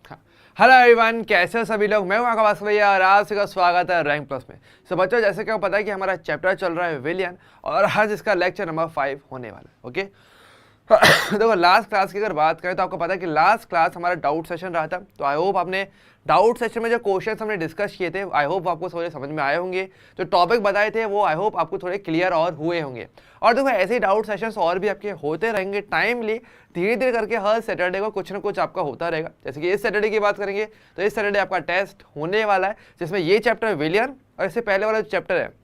Hello everyone, कैसे हो सभी लोग। मैं हूं आपका बास भैया और आप सबका स्वागत है रैंक प्लस में। सो बच्चों, जैसे कि आपको पता है कि हमारा चैप्टर चल रहा है विलियन और आज इसका लेक्चर नंबर 5 होने वाला है। ओके देखो, लास्ट क्लास की अगर बात करें तो आपको पता है कि लास्ट क्लास हमारा डाउट सेशन रहा था। तो आई होप आपने डाउट सेशन में जो क्वेश्चंस हमने डिस्कस किए थे आई होप आपको थोड़े समझ में आए होंगे। जो टॉपिक बताए थे वो आई होप आपको थोड़े क्लियर और हुए होंगे। और देखो, ऐसे ही डाउट सेशंस और भी आपके होते रहेंगे टाइमली, धीरे धीरे करके हर सैटरडे को कुछ ना कुछ आपका होता रहेगा। जैसे कि इस सैटरडे की बात करेंगे तो इस सैटरडे आपका टेस्ट होने वाला है, जिसमें ये चैप्टर विलियन और इससे पहले वाला जो चैप्टर है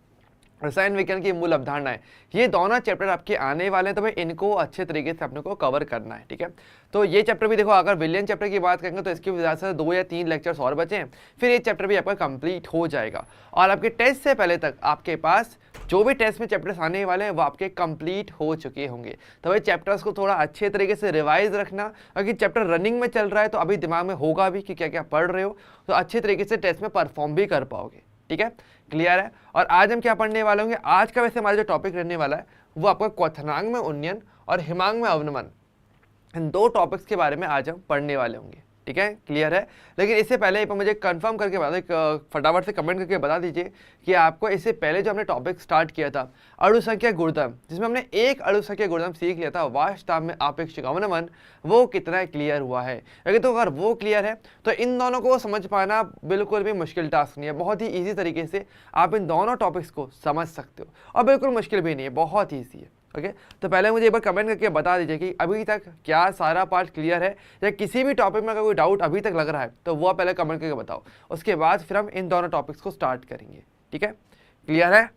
रसायन विज्ञान की मूल अवधारणाएं, ये दोनों चैप्टर आपके आने वाले हैं। तो भाई इनको अच्छे तरीके से अपने को कवर करना है, ठीक है। तो ये चैप्टर भी देखो, अगर विलियन चैप्टर की बात करेंगे तो इसकी वजह से 2 या 3 लेक्चर्स और बचे हैं, फिर ये चैप्टर भी आपका कंप्लीट हो जाएगा। और आपके टेस्ट से पहले तक आपके पास जो भी टेस्ट में चैप्टर्स आने वाले हैं वो आपके कंप्लीट हो चुके होंगे। तो भाई चैप्टर्स को थोड़ा अच्छे तरीके से रिवाइज रखना, क्योंकि चैप्टर रनिंग में चल रहा है तो अभी दिमाग में होगा भी कि क्या क्या पढ़ रहे हो, तो अच्छे तरीके से टेस्ट में परफॉर्म भी कर पाओगे, ठीक है। क्लियर है। और आज हम क्या पढ़ने वाले होंगे, आज का वैसे हमारा जो टॉपिक रहने वाला है वो आपका क्वथनांक में उन्नयन और हिमांक में अवनमन, इन 2 टॉपिक्स के बारे में आज हम पढ़ने वाले होंगे, ठीक है। क्लियर है। लेकिन इससे पहले मुझे कंफर्म करके बता दो, फटाफट से कमेंट करके बता दीजिए कि आपको इससे पहले जो हमने टॉपिक स्टार्ट किया था अणु संख्या गुणधर्म, जिसमें हमने एक अणु संख्या गुणधर्म सीख लिया था वास्तव में आपेक्षिक अवनमन, वो कितना क्लियर हुआ है। अगर तो अगर वो क्लियर है तो इन दोनों को समझ पाना बिल्कुल भी मुश्किल टास्क नहीं है। बहुत ही ईजी तरीके से आप इन दोनों टॉपिक्स को समझ सकते हो और बिल्कुल मुश्किल भी नहीं है, बहुत ईजी है। ओके तो पहले मुझे एक बार कमेंट करके बता दीजिए कि अभी तक क्या सारा पार्ट क्लियर है, या किसी भी टॉपिक में अगर कोई डाउट अभी तक लग रहा है तो वो पहले कमेंट करके बताओ। उसके बाद फिर हम इन दोनों टॉपिक्स को स्टार्ट करेंगे, ठीक है। क्लियर है,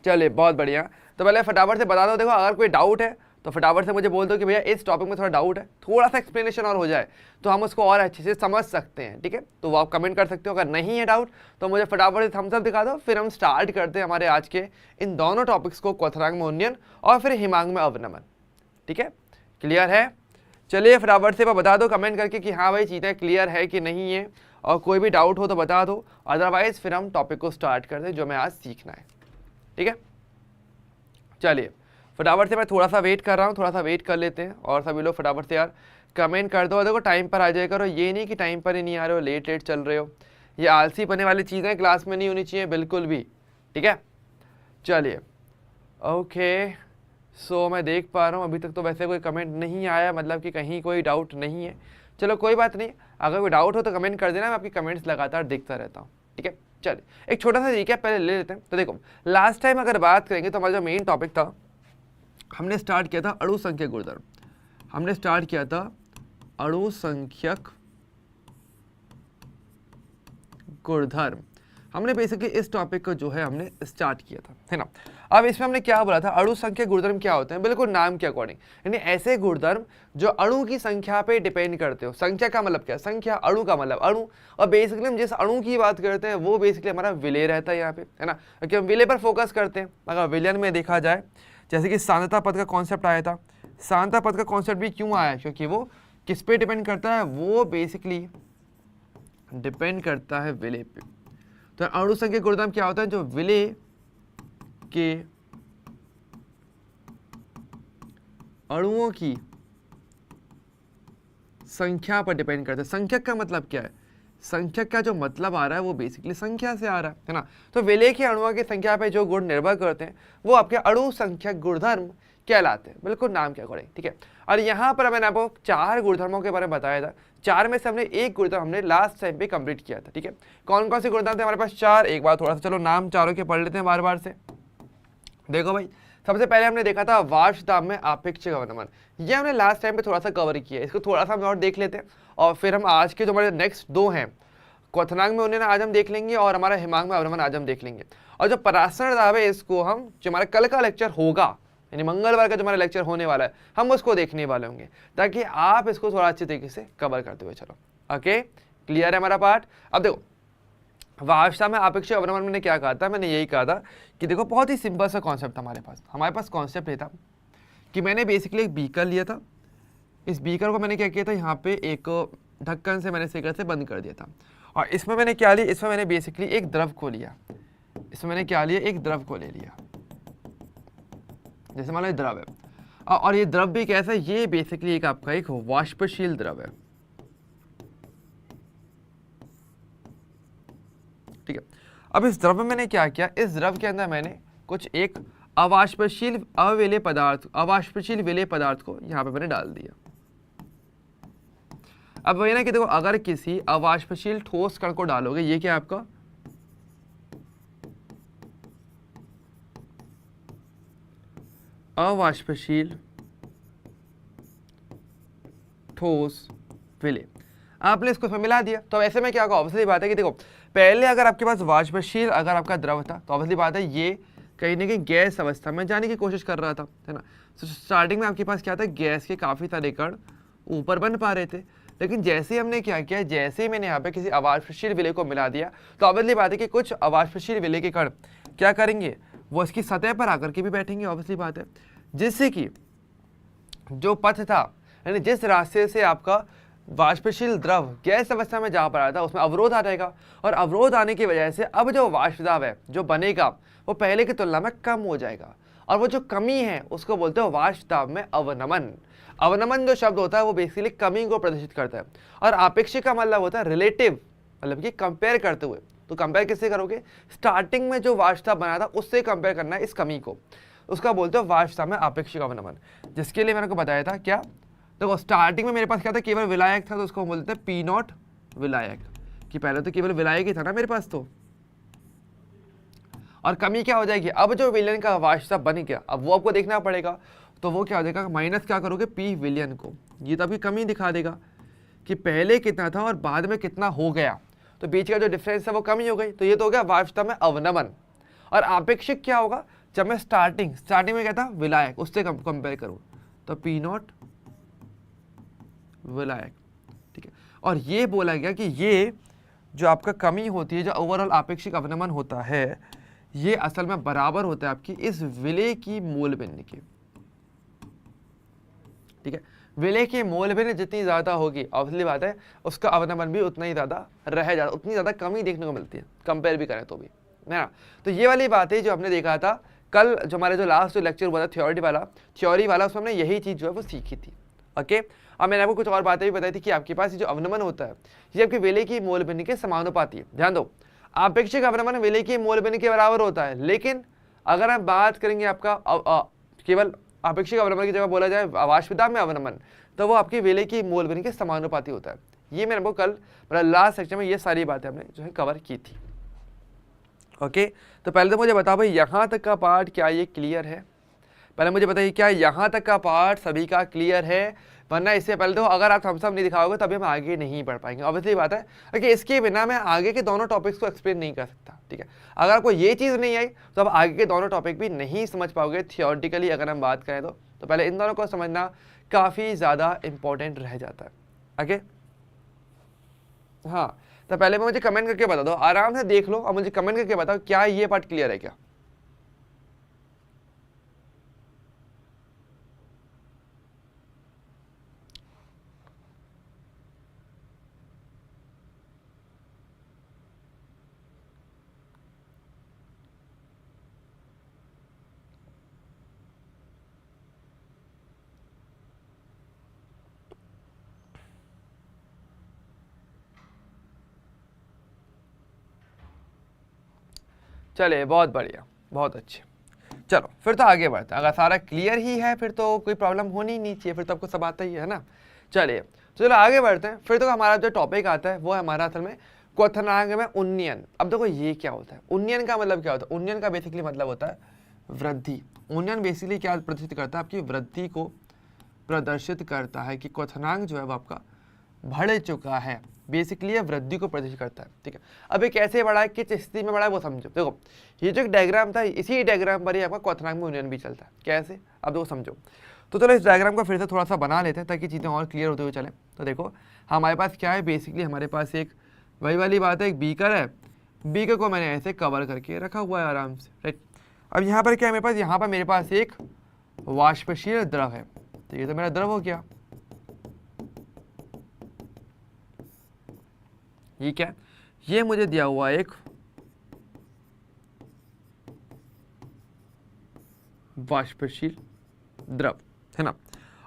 चलिए बहुत बढ़िया। तो पहले फटाफट से बता दो, देखो अगर कोई डाउट है तो फटाफट से मुझे बोल दो कि भैया इस टॉपिक में थोड़ा डाउट है, थोड़ा सा एक्सप्लेनेशन और हो जाए तो हम उसको और अच्छे से समझ सकते हैं, ठीक है। तो वो आप कमेंट कर सकते हो। अगर नहीं है डाउट तो मुझे फटाफट से थम्स अप दिखा दो, फिर हम स्टार्ट करते हैं हमारे आज के इन दोनों टॉपिक्स को, क्वथनांक में उन्नयन और फिर हिमांक में अवनमन, ठीक है। क्लियर है। चलिए फटाफट से बता दो कमेंट करके कि हाँ भाई चीज़ें क्लियर है कि नहीं है, और कोई भी डाउट हो तो बता दो, अदरवाइज फिर हम टॉपिक को स्टार्ट करते हैं जो मैं आज सीखना है, ठीक है। चलिए फटाफट से, मैं थोड़ा सा वेट कर रहा हूँ, थोड़ा सा वेट कर लेते हैं और सभी लोग फटाफट से यार कमेंट कर दो। देखो टाइम पर आ जाया करो, ये नहीं कि टाइम पर ही नहीं आ रहे हो, लेट लेट चल रहे हो। ये आलसी पने वाली चीज़ें क्लास में नहीं होनी चाहिए बिल्कुल भी, ठीक है। चलिए ओके, सो मैं देख पा रहा हूँ अभी तक तो वैसे कोई कमेंट नहीं आया, मतलब कि कहीं कोई डाउट नहीं है। चलो कोई बात नहीं, अगर कोई डाउट हो तो कमेंट कर देना, मैं आपकी कमेंट्स लगातार देखता रहता हूँ, ठीक है। चलिए एक छोटा सा रिकैप पहले ले लेते हैं। तो देखो लास्ट टाइम अगर बात करेंगे तो हमारा जो मेन टॉपिक था, हमने स्टार्ट किया था अणु संख्यक गुणधर्म। हमने स्टार्ट किया था अणु संख्यक गुणधर्म। हमने बेसिकली इस टॉपिक को जो है हमने स्टार्ट किया था, है ना। अब इसमें हमने क्या बोला था, अणु संख्यक गुणधर्म क्या होते हैं, बिल्कुल नाम के अकॉर्डिंग, यानी ऐसे गुणधर्म जो अणु की संख्या पे डिपेंड करते हो। संख्या का मतलब क्या, संख्या, अणु का मतलब अणु, और बेसिकली हम जिस अणु की बात करते हैं वो बेसिकली हमारा विलेय रहता है यहाँ पे, है ना, क्योंकि हम विलेय पर फोकस करते हैं। अगर विलयन में देखा जाए, जैसे कि सांद्रता पद का कॉन्सेप्ट आया था, सांद्रता पद का कॉन्सेप्ट भी क्यों आया, क्योंकि वो किस पे डिपेंड करता है, वो बेसिकली डिपेंड करता है विलेय पे। तो अणु संख्यक गुणधर्म क्या होता है, जो विलेय के अणुओं की संख्या पर डिपेंड करता है। संख्यक का मतलब क्या है, संख्यक का जो मतलब आ रहा है वो बेसिकली संख्या से आ रहा है ना। तो विलेय के अणुओं की संख्या पे जो गुण निर्भर करते हैं वो आपके अणु संख्यक गुणधर्म कहलाते हैं, बिल्कुल नाम के अकॉर्डिंग, ठीक है। और यहाँ पर मैंने आपको 4 गुणधर्मों के बारे में बताया था, 4 में से हमने एक गुणधर्म हमने लास्ट टाइम पे कंप्लीट किया था, ठीक है। कौन कौन से गुणधर्म थे हमारे पास, 4। एक बार थोड़ा सा चलो नाम चारों के पढ़ लेते हैं बार बार से। देखो भाई, सबसे पहले हमने देखा था वाष्प दाब में आपेक्षिक अवनमन, ये हमने लास्ट टाइम पे थोड़ा सा कवर किया है, इसको थोड़ा सा हम और देख लेते हैं। और फिर हम आज के जो हमारे नेक्स्ट 2 हैं, क्वथनांक में उन्नयन आज हम देख लेंगे और हमारा हिमांक में अवनमन आज हम देख लेंगे। और जो परासरण दाब है इसको हम, जो हमारा कल का लेक्चर होगा, यानी मंगलवार का जो हमारा लेक्चर होने वाला है, हम उसको देखने वाले होंगे, ताकि आप इसको थोड़ा अच्छे तरीके से कवर करते हुए चलो। ओके क्लियर है हमारा पार्ट। अब देखो वाष्प में आपेक्षिक अवनमन मैंने क्या कहा था, मैंने यही कहा था कि देखो बहुत ही सिंपल सा कॉन्सेप्ट था हमारे पास कॉन्सेप्ट ये था कि मैंने बेसिकली एक बीकर लिया था। इस बीकर को मैंने क्या किया था, यहाँ पे एक ढक्कन से मैंने सिगर से बंद कर दिया था, और इसमें मैंने क्या लिया, इसमें मैंने बेसिकली एक द्रव को लिया, इसमें मैंने क्या लिया, एक द्रव को ले लिया, जैसे मान लो द्रव है, और ये द्रव भी कैसा है, ये बेसिकली एक आपका एक वाष्पशील द्रव है, ठीक है। अब इस द्रव में मैंने क्या किया, इस द्रव के अंदर मैंने कुछ एक अवाष्पशील अविलेय पदार्थ, अवाष्पशील विलेय पदार्थ को यहाँ पे मैंने डाल दिया। अब वही ना कि देखो, अगर किसी अवाष्पशील ठोस कण को डालोगे, ये क्या है आपका अवाष्पशील ठोस विलेय, आपने इसको इसमें मिला दिया, तो ऐसे में क्या होगा, ऑब्वियसली बात है कि देखो पहले अगर आपके पास वाष्पशील अगर आपका द्रव था तो ऑब्वियसली बात है ये कहीं ना कहीं गैस अवस्था में जाने की कोशिश कर रहा था, है ना। तो स्टार्टिंग में आपके पास क्या था, गैस के काफ़ी सारे कण ऊपर बन पा रहे थे, लेकिन जैसे ही हमने क्या किया, जैसे ही मैंने यहाँ पे किसी अवाष्पशील विलेय को मिला दिया, तो ऑब्वियसली बात है कि कुछ अवाष्पशील विलेय के कण क्या करेंगे, वो इसकी सतह पर आकर के भी बैठेंगे, ऑब्वियसली बात है, जिससे कि जो पथ था, यानी जिस रास्ते से आपका वाष्पशील द्रव गैस अवस्था में जा पा रहा था, उसमें अवरोध आ जाएगा, और अवरोध आने की वजह से अब जो वाष्प दाब है जो बनेगा वो पहले की तुलना में कम हो जाएगा, और वो जो कमी है उसको बोलते हैं वाष्प दाब में अवनमन। अवनमन जो शब्द होता है वो बेसिकली कमी को प्रदर्शित करता है, और आपेक्षिक का मतलब होता है रिलेटिव, मतलब कि कंपेयर करते हुए। तो कंपेयर किससे करोगे, स्टार्टिंग में जो वाष्प दाब बना था उससे कंपेयर करना है इस कमी को, उसका बोलते हो वाष्प दाब में आपेक्षिक अवनमन। जिसके लिए मैंने को बताया था क्या, देखो स्टार्टिंग में मेरे पास क्या था, केवल विलायक था, तो उसको हम बोलते हैं पी नॉट विलायक, कि पहले तो केवल विलायक ही था ना मेरे पास, तो और कमी क्या हो जाएगी, अब जो विलयन का वाष्प दाब बन गया अब वो आपको देखना पड़ेगा, तो वो क्या हो जाएगा, माइनस क्या करोगे पी विलयन को, ये तो अभी कमी दिखा देगा कि पहले कितना था और बाद में कितना हो गया, तो बीच का जो डिफरेंस है वो कमी हो गई, तो ये तो हो गया वाष्प दाब में अवनमन। और आपेक्षिक क्या होगा, जब मैं स्टार्टिंग में क्या था विलायक, उससे कंपेयर करूँ तो पी नॉट विलायक, ठीक है। और ये बोला गया कि ये जो आपका कमी होती है, जो ओवरऑल आपेक्षिक अवनमन होता है, ये असल में बराबर होता है आपकी इस विलेय की मोल भिन्न के, ठीक है। विलेय की मोल भिन्न जितनी ज्यादा होगी, ऑब्वियसली बात है उसका अवनमन भी उतना ही ज्यादा रह जाता, उतनी ज्यादा कमी देखने को मिलती है, कंपेयर भी करें तो भी, है ना। तो ये वाली बात है जो हमने देखा था कल, जो हमारे जो लास्ट जो लेक्चर हुआ था थ्योरी वाला उसमें हमने यही चीज जो है वो सीखी थी, ओके। अब मैंने आपको कुछ और बातें भी बताई थी कि आपके पास ये जो अवनमन होता है ये आपके विलेय की मोल भिन्न के समानुपाती है। ध्यान दो, आपेक्षिक अवनमन विलेय की मोल भिन्न के बराबर होता है, लेकिन अगर हम बात करेंगे आपका केवल आपेक्षिक अवनमन की जगह बोला जाए वाष्प दाब में अवनमन, तो वो आपकी विलेय की मोल भिन्न के समानुपाती होता है। ये मैंने आपको कल मतलब लास्ट सेक्शन में ये सारी बातें हमने जो है कवर की थी, ओके। तो पहले तो मुझे बताओ भाई यहाँ तक का पार्ट क्या ये क्लियर है, पहले मुझे बताइए क्या यहाँ तक का पार्ट सभी का क्लियर है, वरना इससे पहले तो अगर आप थम्स अप नहीं दिखाओगे तभी हम आगे नहीं बढ़ पाएंगे, ऑब्वियसली बात है कि इसके बिना मैं आगे के दोनों टॉपिक्स को एक्सप्लेन नहीं कर सकता, ठीक है। अगर आपको ये चीज़ नहीं आई तो आप आगे के दोनों टॉपिक भी नहीं समझ पाओगे थियोरटिकली, अगर हम बात करें तो पहले इन दोनों को समझना काफ़ी ज़्यादा इंपॉर्टेंट रह जाता है, ओके। हाँ, तो पहले मुझे कमेंट करके बता दो, आराम से देख लो और मुझे कमेंट करके बताओ क्या ये पार्ट क्लियर है क्या। चलिए बहुत बढ़िया, बहुत अच्छे। चलो फिर तो आगे बढ़ते हैं, अगर सारा क्लियर ही है फिर तो कोई प्रॉब्लम होनी नहीं चाहिए, फिर तो आपको सब आता ही है ना। चलिए चलो आगे बढ़ते हैं, फिर तो हमारा जो टॉपिक आता है वो है हमारा असल में क्वथनांक में उन्नयन। अब देखो ये क्या होता है, उन्नयन का मतलब क्या होता है, उन्नयन का बेसिकली मतलब होता है वृद्धि। उन्नयन बेसिकली क्या प्रदर्शित करता है, आपकी वृद्धि को प्रदर्शित करता है कि क्वथनांक जो है वो आपका बढ़ चुका है, बेसिकली ये वृद्धि को प्रदर्शित करता है, ठीक है। अब ये कैसे बढ़ा है, किस स्थिति में बढ़ा है वो समझो। देखो ये जो एक डायग्राम था, इसी डायग्राम पर ही आपका क्वथनांक में उन्नयन भी चलता है, कैसे अब देखो समझो। तो चलो इस डायग्राम को फिर से थोड़ा सा बना लेते हैं ताकि चीज़ें और क्लियर होते हुए चले। तो देखो हमारे पास क्या है, बेसिकली हमारे पास एक वही वाली बात है, एक बीकर है, बीकर को मैंने ऐसे कवर करके रखा हुआ है आराम से, राइट। अब यहाँ पर क्या है मेरे पास, यहाँ पर मेरे पास एक वाष्पशील द्रव है, ठीक है। तो मेरा द्रव हो गया, ये क्या है, ये मुझे दिया हुआ एक वाष्पशील द्रव, है ना।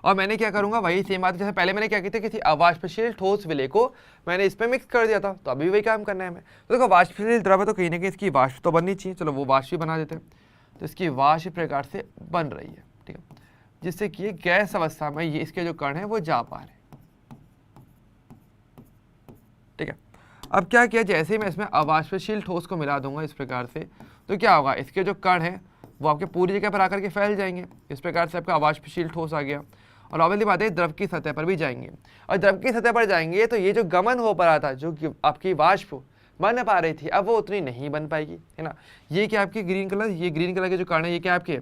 और मैंने क्या करूंगा, वही सेम बात जैसे पहले मैंने क्या की थी, किसी अवाष्पशील ठोस विलय को मैंने इस पर मिक्स कर दिया था, तो अभी वही काम करना है हमें। तो देखो वाष्पशील द्रव है तो कहीं ना कहीं इसकी वाष्प तो बननी चाहिए, चलो वो वाष्प भी बना देते हैं। तो इसकी वाष्प प्रकार से बन रही है, ठीक है, जिससे कि गैस अवस्था में ये इसके जो कण है वो जा पा रहे हैं, ठीक है। अब क्या किया, जैसे ही मैं इसमें अवाष्पशील ठोस को मिला दूंगा इस प्रकार से, तो क्या होगा, इसके जो कण हैं वो आपके पूरी जगह पर आकर के फैल जाएंगे। इस प्रकार से आपका अवाष्पशील ठोस आ गया, और ऑब्वियसली बात है द्रव की सतह पर भी जाएंगे, और द्रव की सतह पर जाएंगे तो ये जो गमन हो पा रहा था, जो कि आपकी वाष्प बन पा रही थी, अब वो उतनी नहीं बन पाएगी, है ना। ये क्या आपकी ग्रीन कलर, ये ग्रीन कलर के जो कण है ये क्या आपके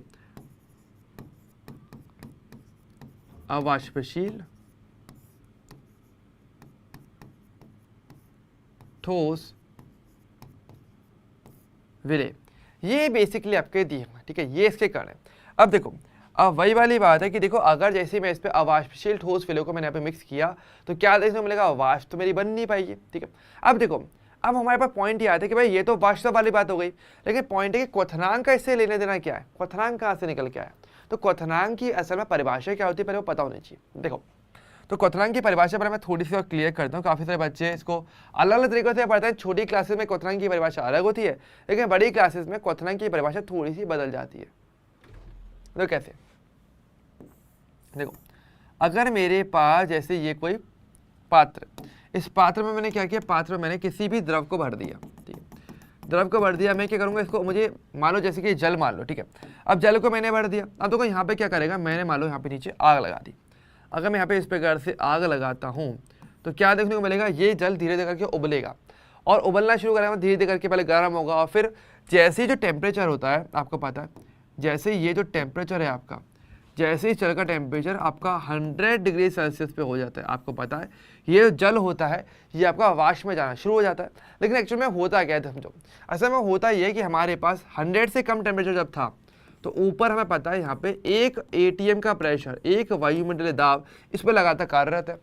अवाष्पशील ठोस विलय, ये बेसिकली आपके दिए हैं, ठीक है, ये इसके कण है। अब देखो, अब वही वाली बात है कि देखो अगर जैसे मैं इस पे अवाष्पशील ठोस विलय को मैंने यहाँ पे मिक्स किया तो क्या देखने को मिलेगा, वाष्प तो मेरी बन नहीं पाएगी, ठीक है। अब देखो, अब हमारे पास पॉइंट ये आता है कि भाई ये तो वाष्प वाली बात हो गई, लेकिन पॉइंट है कि क्वथनांक का इससे लेने देना क्या है, क्वथनांक कहाँ से निकल के आया। तो क्वथनांक की असल में परिभाषा क्या होती है पहले वो पता होनी चाहिए। देखो, तो क्वथनांक की परिभाषा पर मैं थोड़ी सी और क्लियर करता हूँ, काफ़ी सारे बच्चे इसको अलग अलग तरीकों से पढ़ते हैं। छोटी क्लासेस में क्वथनांक की परिभाषा अलग होती है, लेकिन बड़ी क्लासेस में क्वथनांक की परिभाषा थोड़ी सी बदल जाती है। तो कैसे, देखो अगर मेरे पास जैसे ये कोई पात्र, इस पात्र में मैंने क्या किया, पात्र में मैंने किसी भी द्रव को भर दिया, ठीक है, द्रव को भर दिया, मैं क्या करूँगा इसको, मुझे मान लो जैसे कि जल मान लो, ठीक है। अब जल को मैंने भर दिया, अब देखो यहाँ पे क्या करेगा, मैंने मान लो यहाँ पे नीचे आग लगा दी। अगर मैं यहाँ पे इस प्रकार से आग लगाता हूँ तो क्या देखने को मिलेगा, ये जल धीरे धीरे करके उबलेगा, और उबलना शुरू करेगा धीरे धीरे करके, पहले गर्म होगा, और फिर जैसे ही जो टेम्परेचर होता है आपको पता है, जैसे ये जो टेम्परेचर है आपका, जैसे ही जल का टेम्परेचर आपका 100 डिग्री सेल्सियस पे हो जाता है, आपको पता है ये जल होता है ये आपका वाष्प में जाना शुरू हो जाता है। लेकिन एक्चुअल में होता क्या है समझो, असल में होता ये है कि हमारे पास 100 से कम टेम्परेचर जब था तो ऊपर हमें पता है यहाँ पे 1 ATM का प्रेशर, 1 वायुमंडलीय दाब इस पर लगातार कार्यरत है।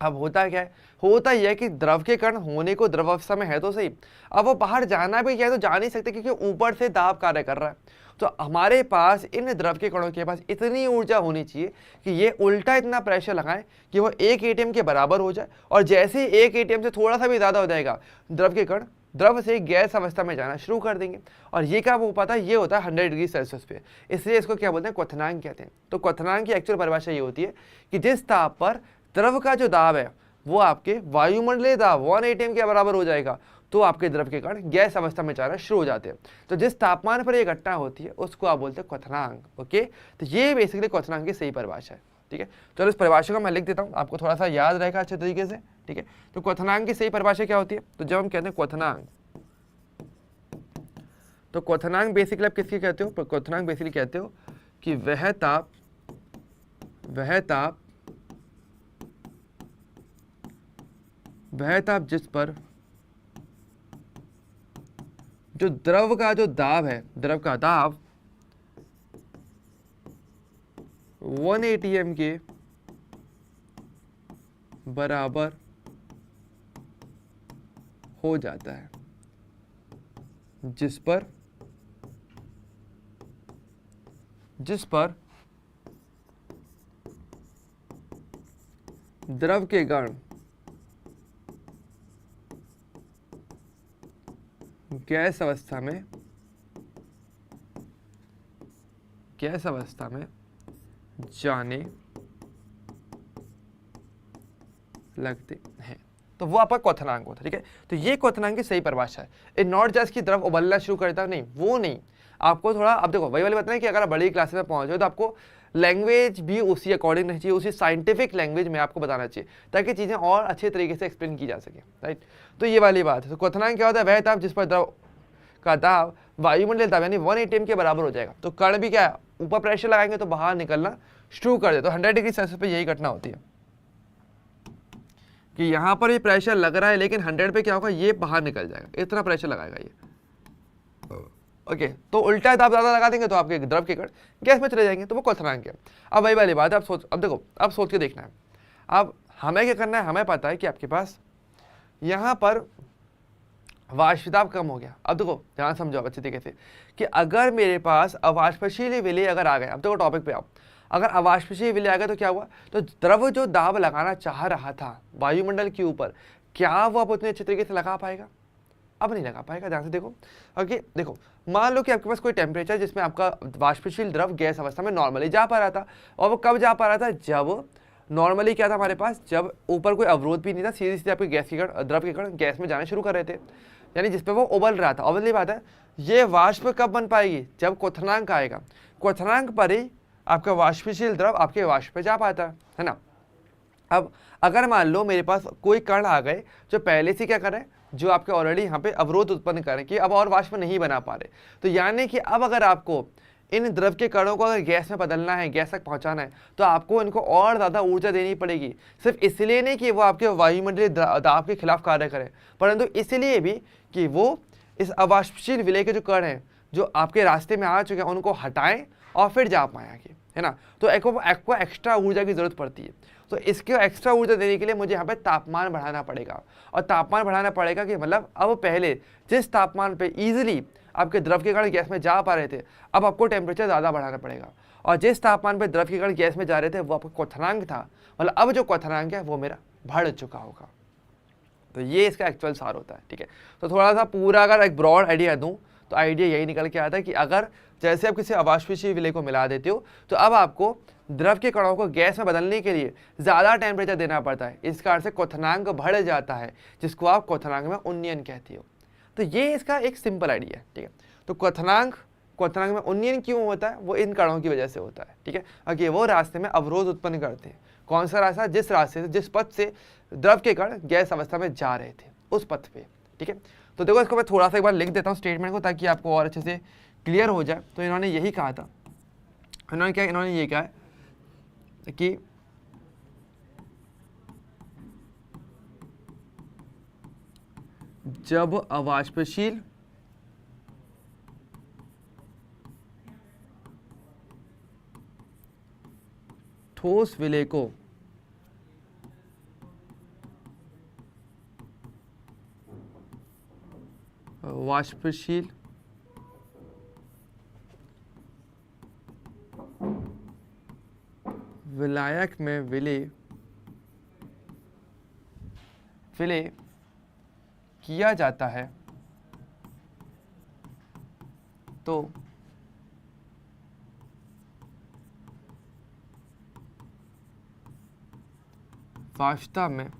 अब होता क्या है, होता यह है कि द्रव के कण होने को द्रव अवस्था में है तो सही, अब वो बाहर जाना भी क्या है तो जा नहीं सकते क्योंकि ऊपर से दाब कार्य कर रहा है। तो हमारे पास इन द्रव के कणों के पास इतनी ऊर्जा होनी चाहिए कि ये उल्टा इतना प्रेशर लगाएं कि वो 1 ATM के बराबर हो जाए, और जैसे ही 1 ATM से थोड़ा सा भी ज़्यादा हो जाएगा द्रव के कण द्रव से गैस अवस्था में जाना शुरू कर देंगे। और ये क्या वो पता है, ये होता है 100 डिग्री सेल्सियस पे, इसलिए इसको क्या बोलते हैं, क्वथनांक कहते हैं। तो क्वथनांक की एक्चुअल परिभाषा ये होती है कि जिस ताप पर द्रव का जो दाब है वो आपके वायुमंडलीय दाब 1 ATM के बराबर हो जाएगा तो आपके द्रव के कण गैस अवस्था में जाना शुरू हो जाते हैं। तो जिस तापमान पर ये घटना होती है उसको आप बोलते हैं क्वथनांक। ओके, तो ये बेसिकली क्वथनांक की सही परिभाषा है, ठीक है। चलो इस परिभाषा को मैं लिख देता हूँ, आपको थोड़ा सा याद रहेगा अच्छे तरीके से, ठीक है। तो क्वथनांक की सही परिभाषा क्या होती है, तो जब हम कहते हैं क्वथनांक, तो क्वथनांक बेसिकली आप किसकी कहते हो, क्वथनांक बेसिकली कहते हो कि वह ताप जिस पर जो द्रव का जो दाब है, द्रव का दाब 1 ATM के बराबर हो जाता है, जिस पर द्रव के कण गैस अवस्था में जाने लगते हैं, तो वो आपका क्वथनांक होता है, ठीक है। तो ये क्वथनांक की सही परिभाषा है। इट नॉट जस्ट कि द्रव उबलना शुरू करता, नहीं वो नहीं, आपको थोड़ा, अब देखो वही वाली बात है कि अगर आप बड़ी क्लासेस में पहुंचे तो आपको लैंग्वेज भी उसी अकॉर्डिंग नहीं चाहिए, उसी साइंटिफिक लैंग्वेज में आपको बताना चाहिए ताकि चीज़ें और अच्छे तरीके से एक्सप्लेन की जा सके, राइट। तो ये वाली बात है। तो क्वथनांक क्या होता है, वह ताप जिस पर द्रव का दाब वायुमंडलीय दाब यानी 1 ATM के बराबर हो जाएगा। तो कण भी क्या है, ऊपर प्रेशर लगाएंगे तो बाहर निकलना शुरू कर दे। तो 100 डिग्री सेल्सियस पे यही घटना होती है कि यहाँ पर ये प्रेशर लग रहा है लेकिन 100 पे क्या होगा, ये बाहर निकल जाएगा, इतना प्रेशर लगाएगा ये। ओके, तो उल्टा दाब ज़्यादा लगा देंगे तो आपके द्रव के कण गैस में चले जाएंगे, तो वो क्वथनांक है। अब वही वाली बात है, अब सोच, अब देखो अब सोच के देखना है। अब हमें क्या करना है, हमें पता है कि आपके पास यहाँ पर वाष्प दाब कम हो गया। अब देखो ध्यान समझो अच्छे तरीके से कि अगर मेरे पास अवाष्पशील विलय अगर आ गए, अब देखो टॉपिक पे आओ, अगर अवाष्पशील विलय आ गया तो क्या हुआ, तो द्रव जो दाब लगाना चाह रहा था वायुमंडल के ऊपर, क्या वो अब उतने अच्छे तरीके से लगा पाएगा? अब नहीं लगा पाएगा। ध्यान से देखो। ओके, देखो मान लो कि आपके पास कोई टेम्परेचर जिसमें आपका वाष्पशील द्रव गैस अवस्था में नॉर्मली जा पा रहा था, और वो कब जा पा रहा था, जब नॉर्मली क्या था हमारे पास, जब ऊपर कोई अवरोध भी नहीं था, सीधे सीधे आपके गैस के कण, द्रव के कण गैस में जाने शुरू कर रहे थे, यानी जिसपे वो उबल रहा था। उबलने बात है, ये वाष्प कब बन पाएगी, जब क्वथनांक आएगा। क्वथनांक पर ही आपका वाष्पशील द्रव आपके वाष्प पे जा पाता है ना। अब अगर मान लो मेरे पास कोई कण आ गए जो पहले से क्या कर रहे हैं, जो आपके ऑलरेडी यहाँ पे अवरोध उत्पन्न कर रहे हैं कि अब और वाष्प नहीं बना पा रहे, तो यानी कि अब अगर आपको इन द्रव के कणों को अगर गैस में बदलना है, गैस तक पहुंचाना है, तो आपको इनको और ज़्यादा ऊर्जा देनी पड़ेगी। सिर्फ इसलिए नहीं कि वो आपके वायुमंडलीय दाब के खिलाफ कार्य करें, परंतु इसलिए भी कि वो इस अवाष्पशील विलय के जो कण हैं जो आपके रास्ते में आ चुके हैं उनको हटाएं और फिर जा पाए आगे, है ना। तो आपको एक्स्ट्रा ऊर्जा की जरूरत पड़ती है। तो इसके एक्स्ट्रा ऊर्जा देने के लिए मुझे यहाँ पे तापमान बढ़ाना पड़ेगा, और तापमान बढ़ाना पड़ेगा कि मतलब अब पहले जिस तापमान पे इजीली आपके द्रव के कण गैस में जा पा रहे थे, अब आपको टेम्परेचर ज़्यादा बढ़ाना पड़ेगा, और जिस तापमान पे द्रव के कण गैस में जा रहे थे वो आपका क्वथनांक था, मतलब अब जो क्वथनांक है वो मेरा बढ़ चुका होगा। तो ये इसका एक्चुअल सार होता है, ठीक है। तो थोड़ा सा पूरा अगर एक ब्रॉड आइडिया दूं तो आइडिया यही निकल के आता है कि अगर जैसे आप किसी अवाष्पशील विलय को मिला देते हो, तो अब आपको द्रव के कणों को गैस में बदलने के लिए ज़्यादा टेम्परेचर देना पड़ता है। इस कारण से क्वथनांक बढ़ जाता है, जिसको आप क्वथनांक में उन्नयन कहते हो। तो ये इसका एक सिंपल आइडिया है, ठीक है। तो क्वथनांक में उन्नयन क्यों होता है, वो इन कणों की वजह से होता है, ठीक है। अगर वो रास्ते में अवरोध उत्पन्न करते हैं। कौन सा रास्ता, जिस रास्ते से, जिस पथ से द्रव के कण गैस अवस्था में जा रहे थे, उस पथ पे, ठीक है। तो देखो इसको मैं थोड़ा सा एक बार लिख देता हूँ स्टेटमेंट को, ताकि आपको और अच्छे से क्लियर हो जाए। तो इन्होंने यही कहा था, इन्होंने ये कहा है कि जब अवाष्पशील ठोस विलय को वाष्पशील विलायक में विलय किया जाता है, तो वाष्पता में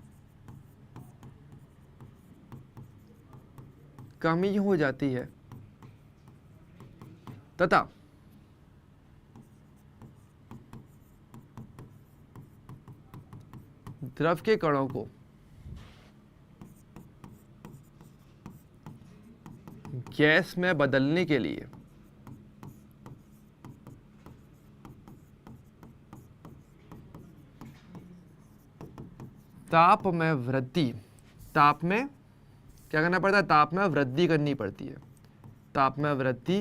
कमी हो जाती है तथा द्रव के कणों को गैस में बदलने के लिए ताप में वृद्धि, ताप में क्या करना पड़ता है, ताप में वृद्धि करनी पड़ती है, ताप में वृद्धि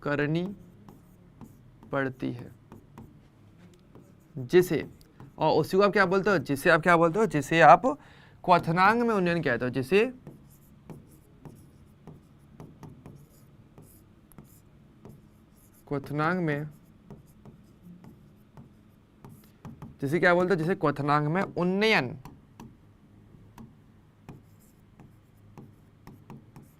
करनी पड़ती है, जिसे, और उसी को आप क्या बोलते हो, जिसे आप क्वथनांक में उन्नयन कहते हो, जिसे क्वथनांक में, जिसे क्या बोलते हो, जिसे क्वथनांक में उन्नयन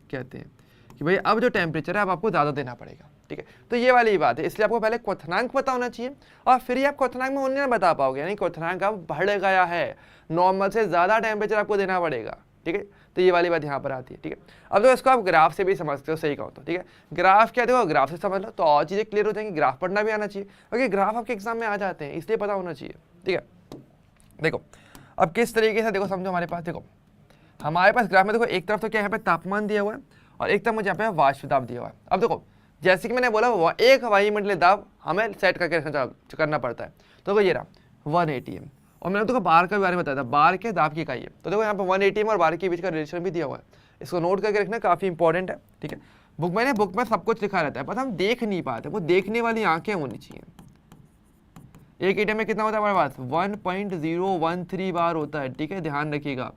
कहते हैं। कि भाई अब जो टेम्परेचर है अब आपको ज़्यादा देना पड़ेगा, ठीक है। तो ये वाली बात है, इसलिए आपको पहले क्वथनांक पता होना चाहिए और फिर ही आप क्वथनांक में उन्नयन बता पाओगे। यानी क्वथनांक अब बढ़ गया है, नॉर्मल से ज़्यादा टेम्परेचर आपको देना पड़ेगा, ठीक है। तो ये वाली बात यहाँ पर आती है, ठीक है। अब तो इसको आप ग्राफ से भी समझते हो, सही कहो तो, ठीक है। ग्राफ क्या देखो, ग्राफ से समझ लो तो और चीज़ें क्लियर हो जाएंगी। ग्राफ पढ़ना भी आना चाहिए, क्योंकि ग्राफ आपके एग्जाम में आ जाते हैं, इसलिए पता होना चाहिए, ठीक है। देखो अब किस तरीके से, देखो समझो, हमारे पास देखो, हमारे पास ग्राफ में देखो एक तरफ तो क्या यहाँ पे तापमान दिया हुआ है और एक तरफ मुझे यहाँ पे वाष्प दाब दिया हुआ है। अब देखो जैसे कि मैंने बोला एक वायुमंडलीय दाब हमें सेट करके करना पड़ता है। तो देखो ये रहा 1 atm, और मैंने देखो बार के बारे में बताया था, बार के दाब की इकाई है। तो देखो यहाँ पे 1 atm और बार के बीच का रिलेशन भी दिया हुआ है, इसको नोट करके रखना, काफ़ी इंपॉर्टेंट है, ठीक है। बुक में सब कुछ लिखा रहता है, पर हम देख नहीं पाते, वो देखने वाली आंखें होनी चाहिए। एक एटीएम में कितना होता है हमारे पास, 1.013 बार होता है, ठीक है, ध्यान रखिएगा।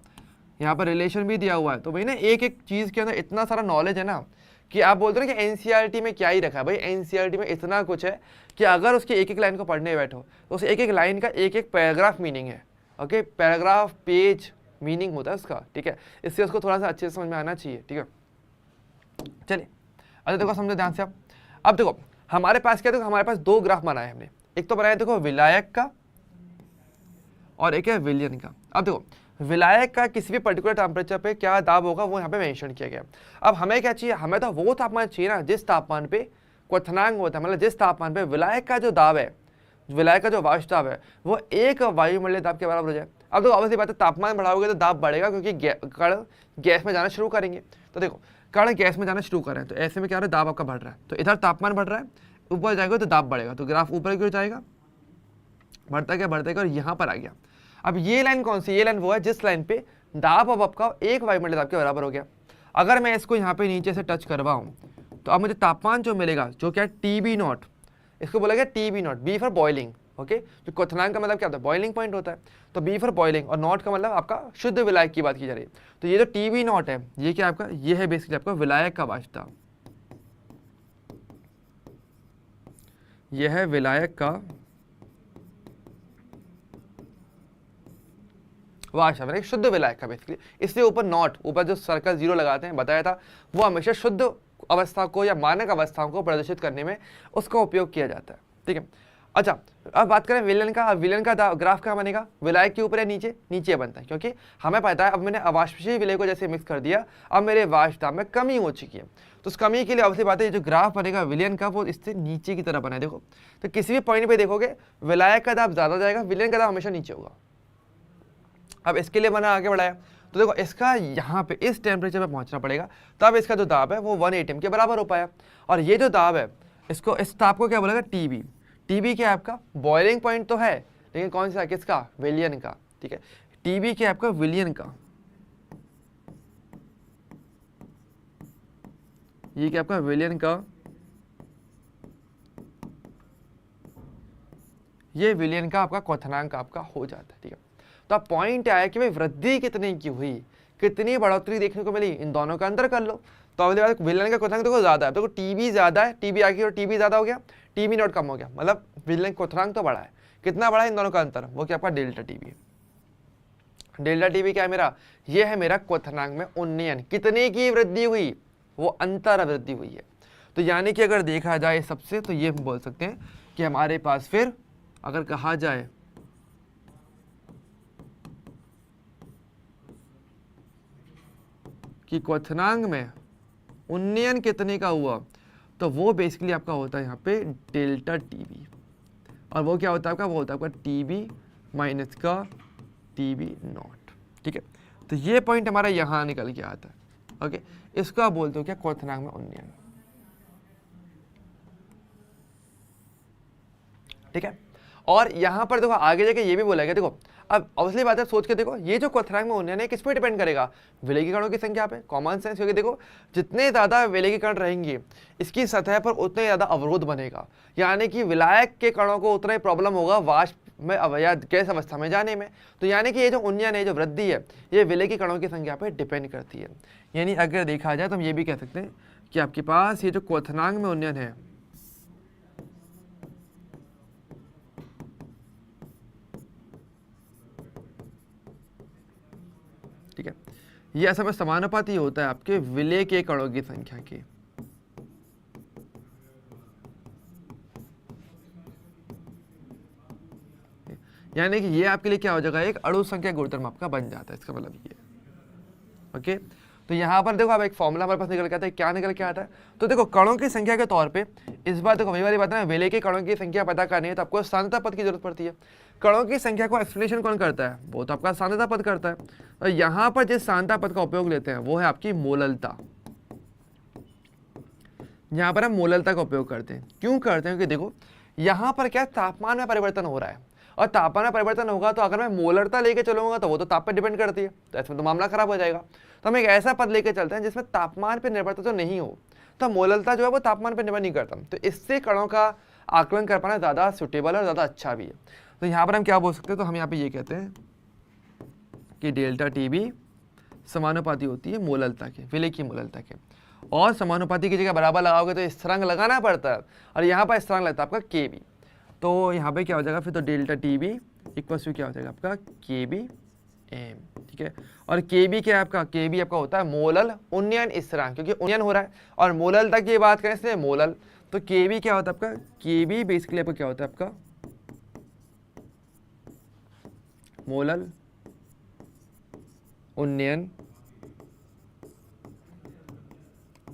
यहाँ पर रिलेशन भी दिया हुआ है। तो भाई ना एक एक चीज़ के अंदर इतना सारा नॉलेज है ना कि आप बोलते हो कि एनसीईआरटी में क्या ही रखा है भाई, एनसीईआरटी में इतना कुछ है कि अगर उसकी एक एक लाइन को पढ़ने बैठो तो उस एक एक लाइन का एक एक पैराग्राफ मीनिंग है। ओके, पैराग्राफ पेज मीनिंग होता है उसका, ठीक है, इससे उसको थोड़ा सा अच्छे से समझ में आना चाहिए, ठीक है। चलिए अच्छा देखो, समझो ध्यान से आप। अब देखो हमारे पास क्या, देखो हमारे पास दो ग्राफ बनाए हमने, एक तो बनाया देखो विलायक का और एक है विलियन का। अब देखो विलायक का किसी भी पर्टिकुलर टेम्परेचर पे क्या दाब होगा वो यहाँ पे मेंशन किया गया। अब हमें क्या चाहिए, हमें तो वो तापमान चाहिए ना जिस तापमान पे क्वथनांक होता है, मतलब जिस तापमान पे विलायक का जो दाब है, विलायक का जो वाष्प दाब है वो एक वायुमंडलीय दाब के बराबर हो जाए। अब देखो ऑब्वियसली बात है, तापमान बढ़ाओगे तो दाब बढ़ेगा क्योंकि कण गैस में जाना शुरू करेंगे। तो देखो कण गैस में जाना शुरू कर रहे हैं तो ऐसे में क्या हो रहा है, दाब आपका बढ़ रहा है, तो इधर तापमान बढ़ रहा है, ऊपर जाएगा तो दाब बढ़ेगा, तो ग्राफ ऊपर की ओर जाएगा, बढ़ता गया और यहाँ पर आ गया। अब ये लाइन कौन सी, ये लाइन वो है जिस लाइन पे दाब अब आपका एक वायुमंडलीय दाब के बराबर हो गया। अगर मैं इसको यहाँ पे नीचे से टच करवाऊँ तो अब मुझे तापमान जो मिलेगा जो क्या TB नॉट, इसको बोला गया TB naught, B for boiling. Okay, जो क्वथनांक का मतलब क्या होता है, बॉइलिंग पॉइंट होता है, तो बी फॉर बॉइलिंग और नॉट का मतलब आपका शुद्ध विलायक की बात की जा रही है। तो ये जो TB नॉट है ये क्या आपका, ये है बेसिकली आपका विलायक का वाष्प दाब, यह है विलायक का वाष्प दाब, शुद्ध विलायक का बेसिकली। इसलिए ऊपर नॉट, ऊपर जो सर्कल जीरो लगाते हैं बताया था, वो हमेशा शुद्ध अवस्था को या मानक अवस्थाओं को प्रदर्शित करने में उसका उपयोग किया जाता है, ठीक है। अच्छा अब बात करें विलयन का। विलयन का ग्राफ कहाँ बनेगा, विलायक के ऊपर या नीचे, नीचे बनता है, क्योंकि हमें पता है अब मैंने अवाष्पशीय विलय को जैसे मिक्स कर दिया, अब मेरे वाष्प दाब में कमी हो चुकी है, तो उस कमी के लिए अवश्य बात है जो ग्राफ बनेगा विलयन का वो इससे नीचे की तरह बना है। देखो तो किसी भी पॉइंट पे देखोगे विलायक का दाब ज्यादा जाएगा, विलयन का दाब हमेशा नीचे होगा। अब इसके लिए मैंने आगे बढ़ाया तो देखो इसका यहाँ पे इस टेम्परेचर पे पहुंचना पड़ेगा, तब इसका जो दाब है वो 1 atm के बराबर हो पाया। और ये जो दाब है इसको, इस ताप को क्या बोलेगा, TB। TB क्या है आपका, बॉइलिंग पॉइंट तो है लेकिन कौन सा, किसका, विलियन का, ठीक है। TB क्या है आपका, विलियन का, ये क्या आपका विलियन का, ये विलियन का आपका क्वथनांक आपका हो जाता है, ठीक है। तो अब पॉइंट आया कि भाई वृद्धि कितने की हुई, कितनी बढ़ोतरी देखने को मिली, इन दोनों का अंतर कर लो। तो अगली बात विलन का क्वथनांक देखो ज्यादा है, देखो TB ज्यादा है, TB आगे और TB ज्यादा हो गया, TB नॉट कम हो गया, मतलब विलन क्वथनांक तो बड़ा है। कितना बड़ा है इन दोनों का अंतर, वो क्या आपका डेल्टा TB। डेल्टा TB क्या है मेरा, ये है मेरा क्वथनांक में उन्नयन, कितने की वृद्धि हुई, वो अंतर वृद्धि हुई है। तो यानी कि अगर देखा जाए सबसे तो ये हम बोल सकते हैं कि हमारे पास फिर अगर कहा जाए कि क्वथनांक में उन्नयन कितने का हुआ, तो वो बेसिकली आपका होता है यहाँ पे डेल्टा TB, और वो क्या होता है आपका, वो होता है आपका TB माइनस का TB नॉट, ठीक है। तो ये पॉइंट हमारा यहाँ निकल के आता है। ओके, इसको आप बोलते हो क्या, क्वथनांक में उन्नयन, ठीक है। और यहाँ पर देखो आगे जाके ये भी बोला गया, देखो अब ऑब्वियसली बात है, सोच के देखो ये जो क्वथनांक में उन्नयन है किस पे डिपेंड करेगा, विलेयी कणों की संख्या पे, कॉमन सेंस। क्योंकि देखो जितने ज्यादा विलेयी कण रहेंगे इसकी सतह पर उतने ज्यादा अवरोध बनेगा, यानी कि विलायक के कणों को उतना ही प्रॉब्लम होगा वाष्प में या गैस अवस्था में जाने में। तो यानी कि ये जो उन्नयन है, जो वृद्धि है, ये विलेयी कणों की संख्या पर डिपेंड करती है। यानी अगर देखा जाए तो हम ये भी कह सकते हैं कि आपके पास ये जो क्वथनांक में उन्नयन है, ठीक है, ये असल में समानुपाती होता है आपके विलेय के कणों की संख्या के। यानी कि ये आपके लिए क्या हो जाएगा, एक अणु संख्या गुणधर्म आपका बन जाता है, इसका मतलब ये। ओके, तो यहाँ पर देखो अब एक फॉर्मूला हमारे पास निकल के आता है, क्या निकल के आता है, तो देखो कणों की संख्या के तौर पे इस बार देखो वही वाली बात है, विलेय के कणों की संख्या पता करनी है तो आपको सांद्रता पद की जरूरत पड़ती है। कणों की संख्या को एक्सप्लेनेशन कौन करता है, वो तो आपका सांद्रता पद करता है। और यहाँ पर जिस सांद्रता पद का उपयोग लेते हैं वो है आपकी मोललता। यहाँ पर हम मोललता का उपयोग करते हैं, क्यों करते हैं, क्योंकि देखो यहाँ पर क्या तापमान में परिवर्तन हो रहा है, और तापमान में परिवर्तन होगा तो अगर मैं मोलरता लेके चलूंगा तो वो तो ताप पर डिपेंड करती है, तो इसमें तो मामला खराब हो जाएगा। तो हम एक ऐसा पद लेके चलते हैं जिसमें तापमान पर निर्भरता तो नहीं हो, तो मोललता जो है वो तापमान पर निर्भर नहीं करता, तो इससे कणों का आकलन कर पाना ज़्यादा सुटेबल और ज़्यादा अच्छा भी है। तो यहाँ पर हम क्या बोल सकते हैं, तो हम यहाँ पे ये कहते हैं कि डेल्टा TB समानुपाती होती है मोललता के, विलेय की मोललता के। और समानुपाती की जगह बराबर लगाओगे तो स्थिरांक लगाना पड़ता है, और यहाँ पर स्थिरांक लगता है आपका के बी। तो यहाँ पे क्या हो जाएगा फिर, तो delta T B equal to क्या हो जाएगा आपका के बी एम, ठीक है। और के बी क्या है आपका, के बी आपका होता है मोलल उन्नयन स्थिरांक, क्योंकि उन्नयन हो रहा है और मोलल तक ये बात करें इसलिए मोलल। तो के बी क्या होता है आपका, के बी बेसिकली आपका क्या होता है आपका मोलल उन्नयन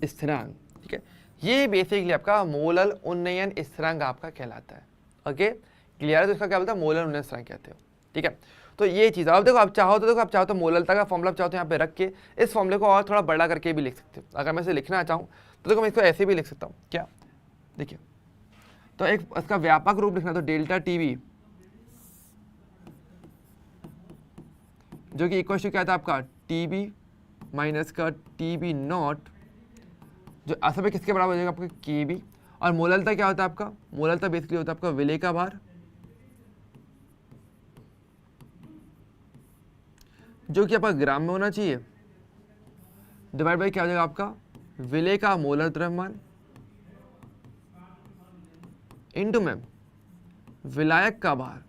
स्थिरांक, ठीक है। ये बेसिकली आपका मोलल उन्नयन स्थिरांक आपका कहलाता है। ओके क्लियर है, तो इसका क्या बोलता है, मोलल उन्नयन स्थिरांक कहते हो, ठीक है। तो ये चीज़ अब देखो, आप चाहो तो देखो, आप चाहो तो मोललता का फॉर्मूला चाहो तो यहाँ पे रख के इस फॉर्मूले को और थोड़ा बड़ा करके भी लिख सकते हो। अगर मैं इसे लिखना चाहूँ तो देखो मैं इसको ऐसे भी लिख सकता हूँ, क्या देखिए, तो एक इसका व्यापक रूप लिखना, तो डेल्टा टी बी जो कि इक्वल टू क्या था आपका टी बी माइनस का टी बी नॉट, जो असल में किसके बराबर हो जाएगा आपका के बी। और मोललता क्या होता है आपका, मोललता बेसिकली होता है आपका विलय का भार, जो कि आपका ग्राम में होना चाहिए, डिवाइड बाई क्या हो जाएगा आपका विलय का मोलर द्रव्यमान इनटू में विलायक का भार,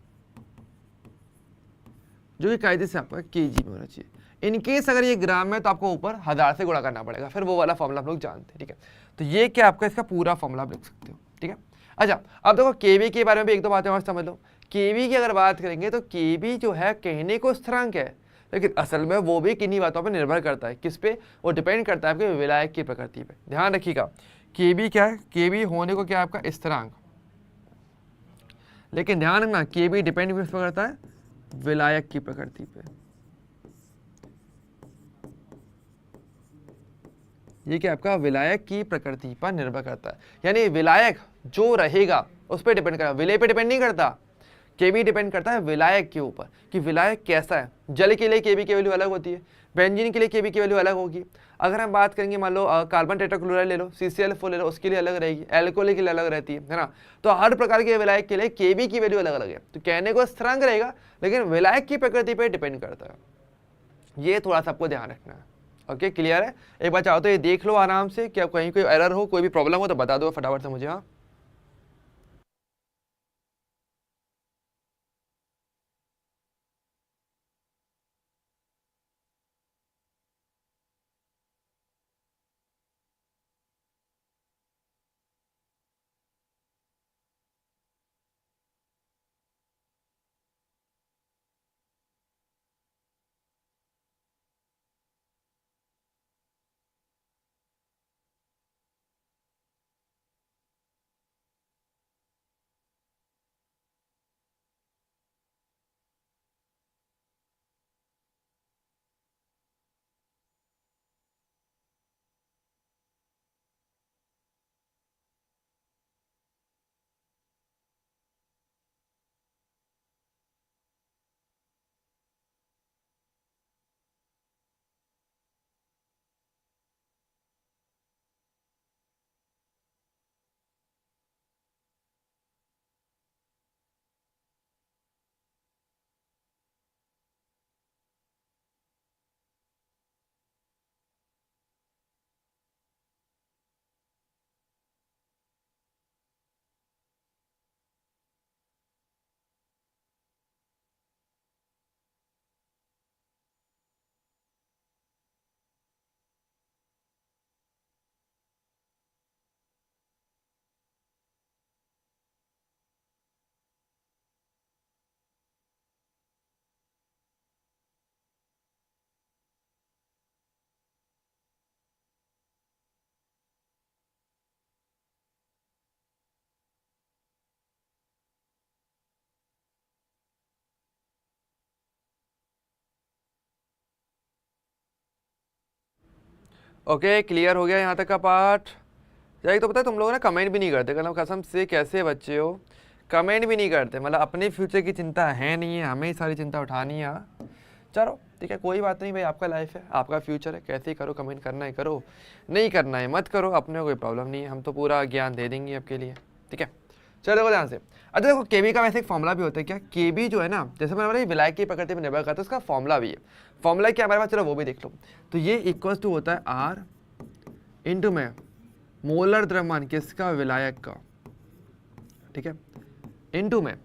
जो कि कायदे से आपका केजी में होना चाहिए। इन केस अगर ये ग्राम है तो आपको ऊपर 1000 से गुणा करना पड़ेगा, फिर वो वाला फॉर्मूला आप लोग जानते हैं, ठीक है। तो ये क्या आपका इसका पूरा फॉर्मूला आप लिख सकते हो, ठीक है। अच्छा अब देखो केवी के बारे में भी एक दो बातें और समझ लो। केवी की अगर बात करेंगे तो केवी जो है कहने को स्थिरांक है, लेकिन असल में वो भी किन्हीं बातों पर निर्भर करता है। किस पे, वो डिपेंड करता है आपके विलायक की प्रकृति पे। ध्यान रखिएगा केवी क्या है, केवी होने को क्या है आपका स्थिरांक, लेकिन ध्यान रखना केवी डिपेंड किस पर करता है, विलायक की प्रकृति पे। ये क्या आपका विलायक की प्रकृति पर निर्भर करता है, यानी विलायक जो रहेगा उस पर डिपेंड करता है, विलय पे डिपेंड नहीं करता। केबी डिपेंड करता है विलायक के ऊपर कि विलायक कैसा है। जल के लिए केबी की वैल्यू अलग होती है, बेंजीन के लिए केबी की वैल्यू अलग होगी। अगर हम बात करेंगे मान लो कार्बन टेट्राक्लोराइड ले लो, CCl4 ले लो, उसके लिए अलग रहेगी, एल्कोहल के लिए अलग रहती है ना। तो हर प्रकार के विलायक के लिए केबी की वैल्यू अलग अलग है। तो कहने को स्थिरांक रहेगा, लेकिन विलायक की प्रकृति पर डिपेंड करता है। ये थोड़ा सा आपको ध्यान रखना है। ओके क्लियर है, एक बार चाहो तो ये देख लो आराम से, क्या कहीं कोई एरर हो, कोई भी प्रॉब्लम हो तो बता दो फटाफट से मुझे। हाँ ओके क्लियर हो गया यहाँ तक का पार्ट। एक तो पता है तुम लोग ना कमेंट भी नहीं करते, मतलब कसम से कैसे बच्चे हो, कमेंट भी नहीं करते। मतलब अपने फ्यूचर की चिंता है नहीं है, हमें ही सारी चिंता उठानी है। चलो ठीक है कोई बात नहीं भाई, आपका लाइफ है, आपका फ्यूचर है, कैसे ही करो, कमेंट करना है करो, नहीं करना है मत करो, अपने कोई प्रॉब्लम नहीं है, हम तो पूरा ज्ञान दे देंगे आपके लिए, ठीक है। चलो देखो ध्यान से। अच्छा देखो केबी का वैसे एक फॉर्मूला भी होता है, क्या केबी जो है ना, जैसे मैंने बोला विलायक की प्रकृति में निर्भर करता है, उसका फॉर्मूला भी है। फॉर्मूला क्या हमारे पास, चलो वो भी देख लो। तो ये इक्वल टू होता है R इनटू में मोलर द्रव्यमान किसका, विलायक का, ठीक है, इनटू में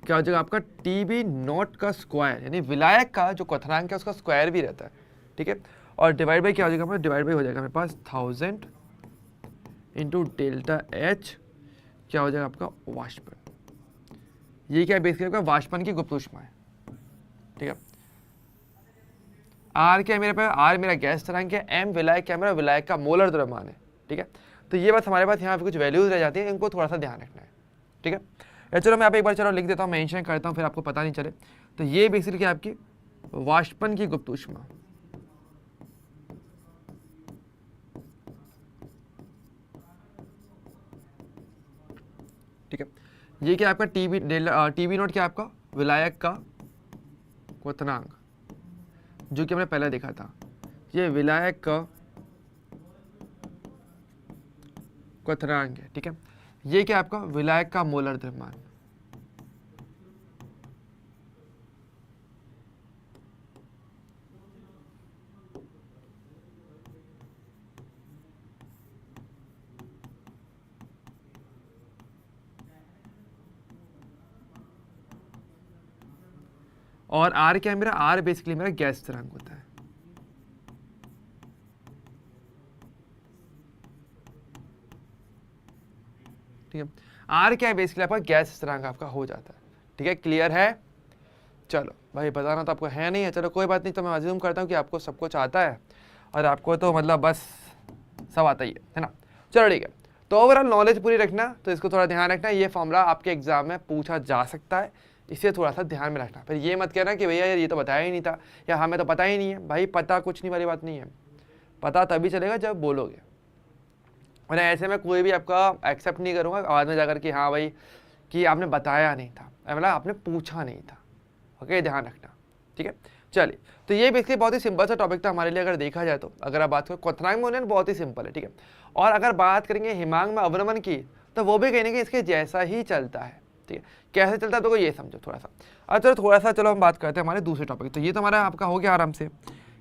क्या हो जाएगा आपका टीबी नॉट का स्क्वायर, यानी विलायक का जो क्वथनांक है उसका स्क्वायर भी रहता है, ठीक है, और डिवाइड बाई क्या हो जाएगा हमारा, डिवाइड बाई हो जाएगा मेरे पास 1000 इंटू डेल्टा एच, क्या हो जाएगा आपका वाष्पन। ये क्या बेसिकली आपका वाष्पन की गुप्त ऊष्मा है, ठीक है। आर क्या है मेरे पास, आर मेरा गैस स्थिरांक है, एम विलायक क्या मेरा, विलायक का मोलर द्रव्यमान है, ठीक है। तो ये बात हमारे पास यहाँ पे कुछ वैल्यूज रह जाती है, इनको थोड़ा सा ध्यान रखना है, ठीक है। या चलो मैं आप एक बार चलो लिख देता हूँ, मेंशन करता हूँ, फिर आपको पता नहीं चले। तो ये बेसिकली क्या आपकी वाष्पन की गुप्त ऊष्मा, ठीक है। ये क्या आपका टीबी नोट क्या आपका विलायक का क्वथनांक, जो कि हमने पहले देखा था, ये विलायक का क्वथनांक है, ठीक है। ये क्या आपका विलायक का मोलर द्रव्यमान, और आर क्या है मेरा, आर बेसिकली मेरा गैस स्थिरांक होता है, ठीक है। आर क्या है बेसिकली आपका गैस स्थिरांक आपका हो जाता है, ठीक है। क्लियर है, चलो भाई बताना तो आपको है नहीं है, चलो कोई बात नहीं। तो मैं अज्यूम करता हूँ कि आपको सब कुछ आता है और आपको तो मतलब बस सब आता ही है ना। चलो ठीक है, तो ओवरऑल नॉलेज पूरी रखना, तो इसको थोड़ा ध्यान रखना। ये फॉर्मूला आपके एग्जाम में पूछा जा सकता है, इसे थोड़ा सा ध्यान में रखना। फिर ये मत कहना कि भैया यार ये तो बताया ही नहीं था, या हमें तो पता ही नहीं है। भाई पता कुछ नहीं वाली बात नहीं है, पता तभी चलेगा जब बोलोगे। और ऐसे में कोई भी आपका एक्सेप्ट नहीं करूँगा बाद में जाकर कि हाँ भाई कि आपने बताया नहीं था, मतलब आपने पूछा नहीं था। ओके, ध्यान रखना, ठीक है। चलिए, तो ये बेसिकली बहुत ही सिंपल सा टॉपिक था हमारे लिए अगर देखा जाए तो। अगर आप बात करें क्वथनांक में उन्नयन बहुत ही सिंपल है, ठीक है। और अगर बात करेंगे हिमांक में अवनमन की, तो वो भी कहेंगे इसके जैसा ही चलता है, ठीक है। कैसे चलता है तो ये समझो थोड़ा सा। अब चलो थोड़ा सा चलो हम बात करते हैं हमारे दूसरे टॉपिक। तो ये तो हमारा आपका हो गया आराम से।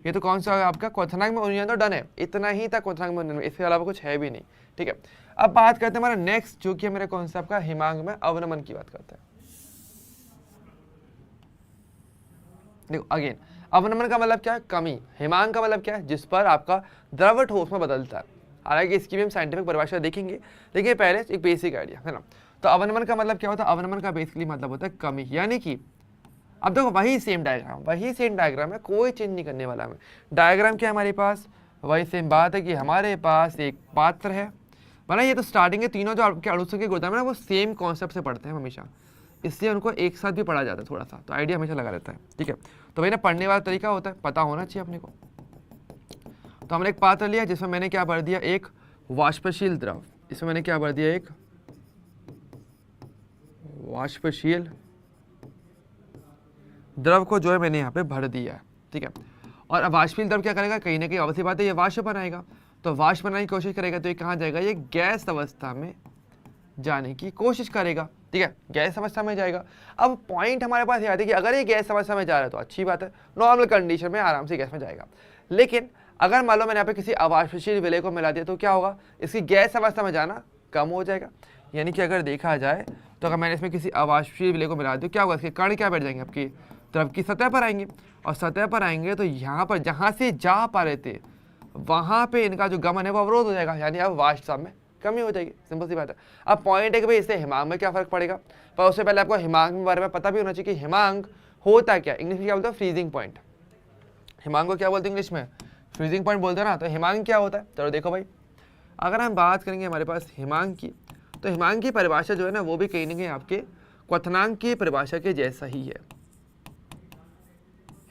ये तो कौन सा है आपका क्वथनांक में उन्नयन, तो डन है, इतना ही था क्वथनांक में उन्नयन, इसके अलावा कुछ है भी नहीं, ठीक है। अब बात करते हैं हमारा नेक्स्ट, जो कि मेरे कौन सा आपका हिमांक में अवनमन की बात करते हैं। देखो अगेन, अवनमन का मतलब क्या है, कमी। हिमांक का मतलब क्या है, जिस पर आपका द्रव ठोस में बदलता है। हालांकि इसकी भी हम साइंटिफिक परिभाषा देखेंगे, लेकिन पहले एक बेसिक आइडिया है ना। तो अवनमन का मतलब क्या होता है, अवनमन का बेसिकली मतलब होता है कमी, यानी कि अब देखो वही सेम डायग्राम है, कोई चेंज नहीं करने वाला हमें। डायग्राम क्या है हमारे पास, वही सेम बात है कि हमारे पास एक पात्र है, मतलब ये तो स्टार्टिंग के तीनों जो आपके अणुसंख्यक होता है ना, वो सेम कॉन्सेप्ट से पढ़ते हैं हमेशा, इसलिए उनको एक साथ भी पढ़ा जाता है थोड़ा सा, तो आइडिया हमेशा लगा रहता है, ठीक है। तो भाई ना पढ़ने वाला तरीका होता है, पता होना चाहिए अपने को। तो हमने एक पात्र लिया जिसमें मैंने क्या भर दिया, एक वाष्पशील द्रव, इसमें मैंने क्या भर दिया, एक वाष्पशील द्रव को जो है मैंने यहाँ पे भर दिया है, ठीक है। और अब वाष्पशील द्रव क्या करेगा, कहीं ना कहीं ऑब्वियसली बात है ये वाष्प बनाएगा, तो वाष्प बनाने की कोशिश करेगा, तो ये कहाँ जाएगा, ये गैस अवस्था में जाने की कोशिश करेगा, ठीक है, गैस अवस्था में जाएगा। अब पॉइंट हमारे पास ये आता है कि अगर ये गैस अवस्था में जा रहा है तो अच्छी बात है, नॉर्मल कंडीशन में आराम से गैस में जाएगा। लेकिन अगर मान लो मैंने यहाँ पे किसी अवाष्पशील विलय को मिला दिया तो क्या होगा, इसकी गैस अवस्था में जाना कम हो जाएगा। यानी कि अगर देखा जाए तो अगर मैंने इसमें किसी अवाष्पशील विलय को मिला दिया तो क्या होगा, इसके कण क्या बैठ जाएंगे, आपकी द्रव की सतह पर आएंगे, और सतह पर आएंगे तो यहाँ पर जहाँ से जा पा रहे थे वहाँ पे इनका जो गमन है वो अवरोध हो जाएगा, यानी अब वाष्प में कमी हो जाएगी, सिंपल सी बात है। अब पॉइंट है कि भाई इससे हिमांक में क्या फर्क पड़ेगा, पर उससे पहले आपको हिमांक के बारे में पता भी होना चाहिए कि हिमांक होता क्या, इंग्लिश में क्या बोलते हैं, फ्रीजिंग पॉइंट। हिमांक को क्या बोलते हैं इंग्लिश में, फ्रीजिंग पॉइंट बोलते हैं ना। तो हिमांक क्या होता है, चलो देखो भाई, अगर हम बात करेंगे हमारे पास हिमांक की, तो हिमांक की परिभाषा जो है ना वो भी कहीं ना कहीं आपके क्वथनांक की परिभाषा के जैसा ही है।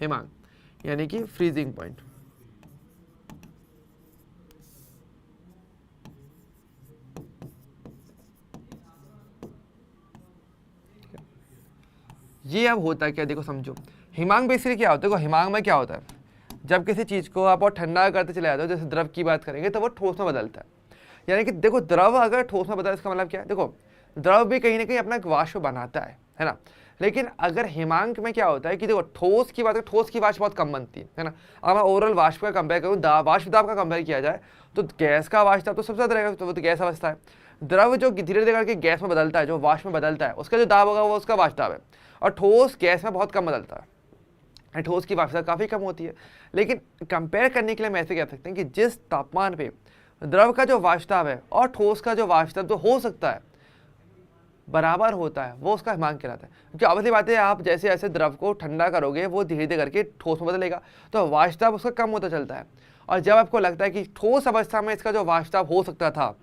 हिमांक यानी कि फ्रीजिंग पॉइंट, ये अब होता है क्या, देखो समझो, हिमांक बेसिकली क्या होता है, देखो हिमांक में क्या होता है, जब किसी चीज को आप और ठंडा करते चले जाते हो, जैसे द्रव की बात करेंगे तो वो ठोस में बदलता है। यानी कि देखो द्रव अगर ठोस में बदला इसका मतलब क्या है, देखो द्रव भी कहीं ना कहीं अपना एक वाष्प बनाता है ना, लेकिन अगर हिमांक में क्या होता है कि देखो ठोस की बात है, ठोस की वाष्प बहुत कम बनती है ना। अगर मैं ओवरऑल वाष्प का कंपेयर करूँ, वाष्प दाब का कंपेयर किया जाए तो गैस का वाष्प दाब तो सबसे ज़्यादा रहेगा, तो वो तो गैस अवस्था है। द्रव जो धीरे धीरे करके गैस में बदलता है, जो वाष्प में बदलता है, उसका जो दाब होगा वो उसका वाष्प दाब है। और ठोस गैस में बहुत कम बदलता है, ठोस की वाष्प दाब काफ़ी कम होती है। लेकिन कंपेयर करने के लिए हम ऐसे कह सकते हैं कि जिस तापमान पे द्रव का जो वाष्प दाब है और ठोस का जो वाष्प दाब जो हो सकता है बराबर होता है, वो उसका हिमांक कहलाता है। क्योंकि obviously बात है, आप जैसे जैसे द्रव को ठंडा करोगे वो धीरे धीरे करके ठोस में बदलेगा, तो वाष्प दाब उसका कम होता चलता है। और जब आपको लगता है कि ठोस अवस्था में इसका जो वाष्प दाब हो सकता था,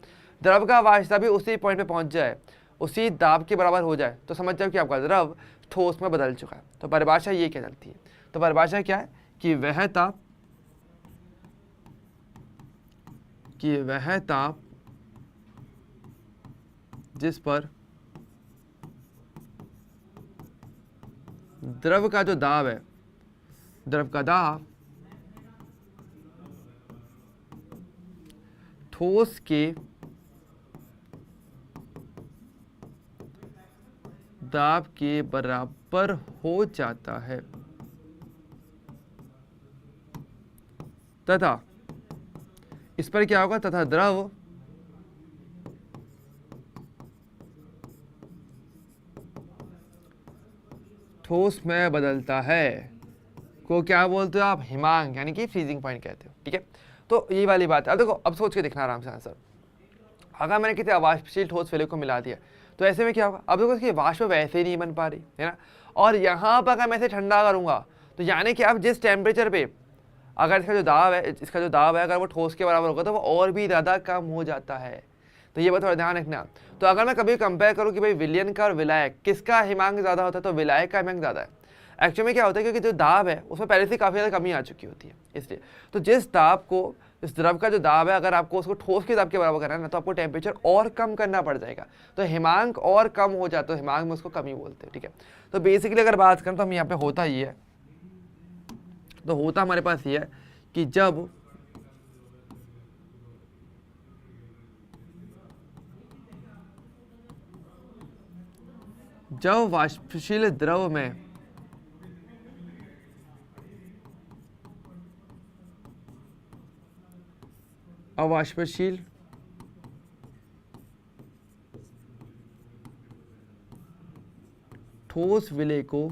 द्रव का वाष्प दाब भी उसी पॉइंट पे पहुंच जाए, उसी दाब के बराबर हो जाए, तो समझ जाओ कि आपका द्रव ठोस में बदल चुका है। तो परिभाषा ये क्या चलती है, तो परिभाषा क्या है कि वह ताप जिस पर द्रव का जो दाब है, द्रव का दाब ठोस के दाब के बराबर हो जाता है तथा इस पर क्या होगा, तथा द्रव ठोस में बदलता है, को क्या बोलते हो आप, हिमांक, यानी कि फ्रीजिंग पॉइंट कहते हो। ठीक है, तो ये वाली बात है। अब देखो, अब सोच के देखना आराम से आंसर। अगर मैंने किसी अवाष्पशील ठोस फैले को मिला दिया तो ऐसे में क्या होगा, अब देखो इसकी वाष्प वैसे ही नहीं बन पा रही है ना। और यहाँ पर अगर मैं इसे ठंडा करूँगा तो यानी कि अब जिस टेम्परेचर पे अगर इसका जो दाब है अगर वो ठोस के बराबर होगा तो वो और भी ज़्यादा कम हो जाता है। तो ये बात थोड़ा ध्यान रखना। तो अगर मैं कभी कंपेयर करूँ कि भाई विलयन का और विलायक किसका हिमांक ज़्यादा होता है, तो विलायक का हिमांक ज़्यादा है। एक्चुअली में क्या होता है, क्योंकि जो दाब है उसमें पहले से काफ़ी ज़्यादा कमी आ चुकी होती है, इसलिए तो जिस दाब को, इस द्रव का जो दाब है, अगर आपको उसको ठोस के दाब के बराबर करना है ना, तो आपको टेम्परेचर और कम करना पड़ जाएगा, तो हिमांक और कम हो जाता है। हिमांक में उसको कमी बोलते हैं। ठीक है, तो बेसिकली अगर बात करें तो हम यहाँ पे होता ही है, तो होता हमारे पास ये है कि जब वाष्पशील द्रव में अवाष्पशील ठोस विलय को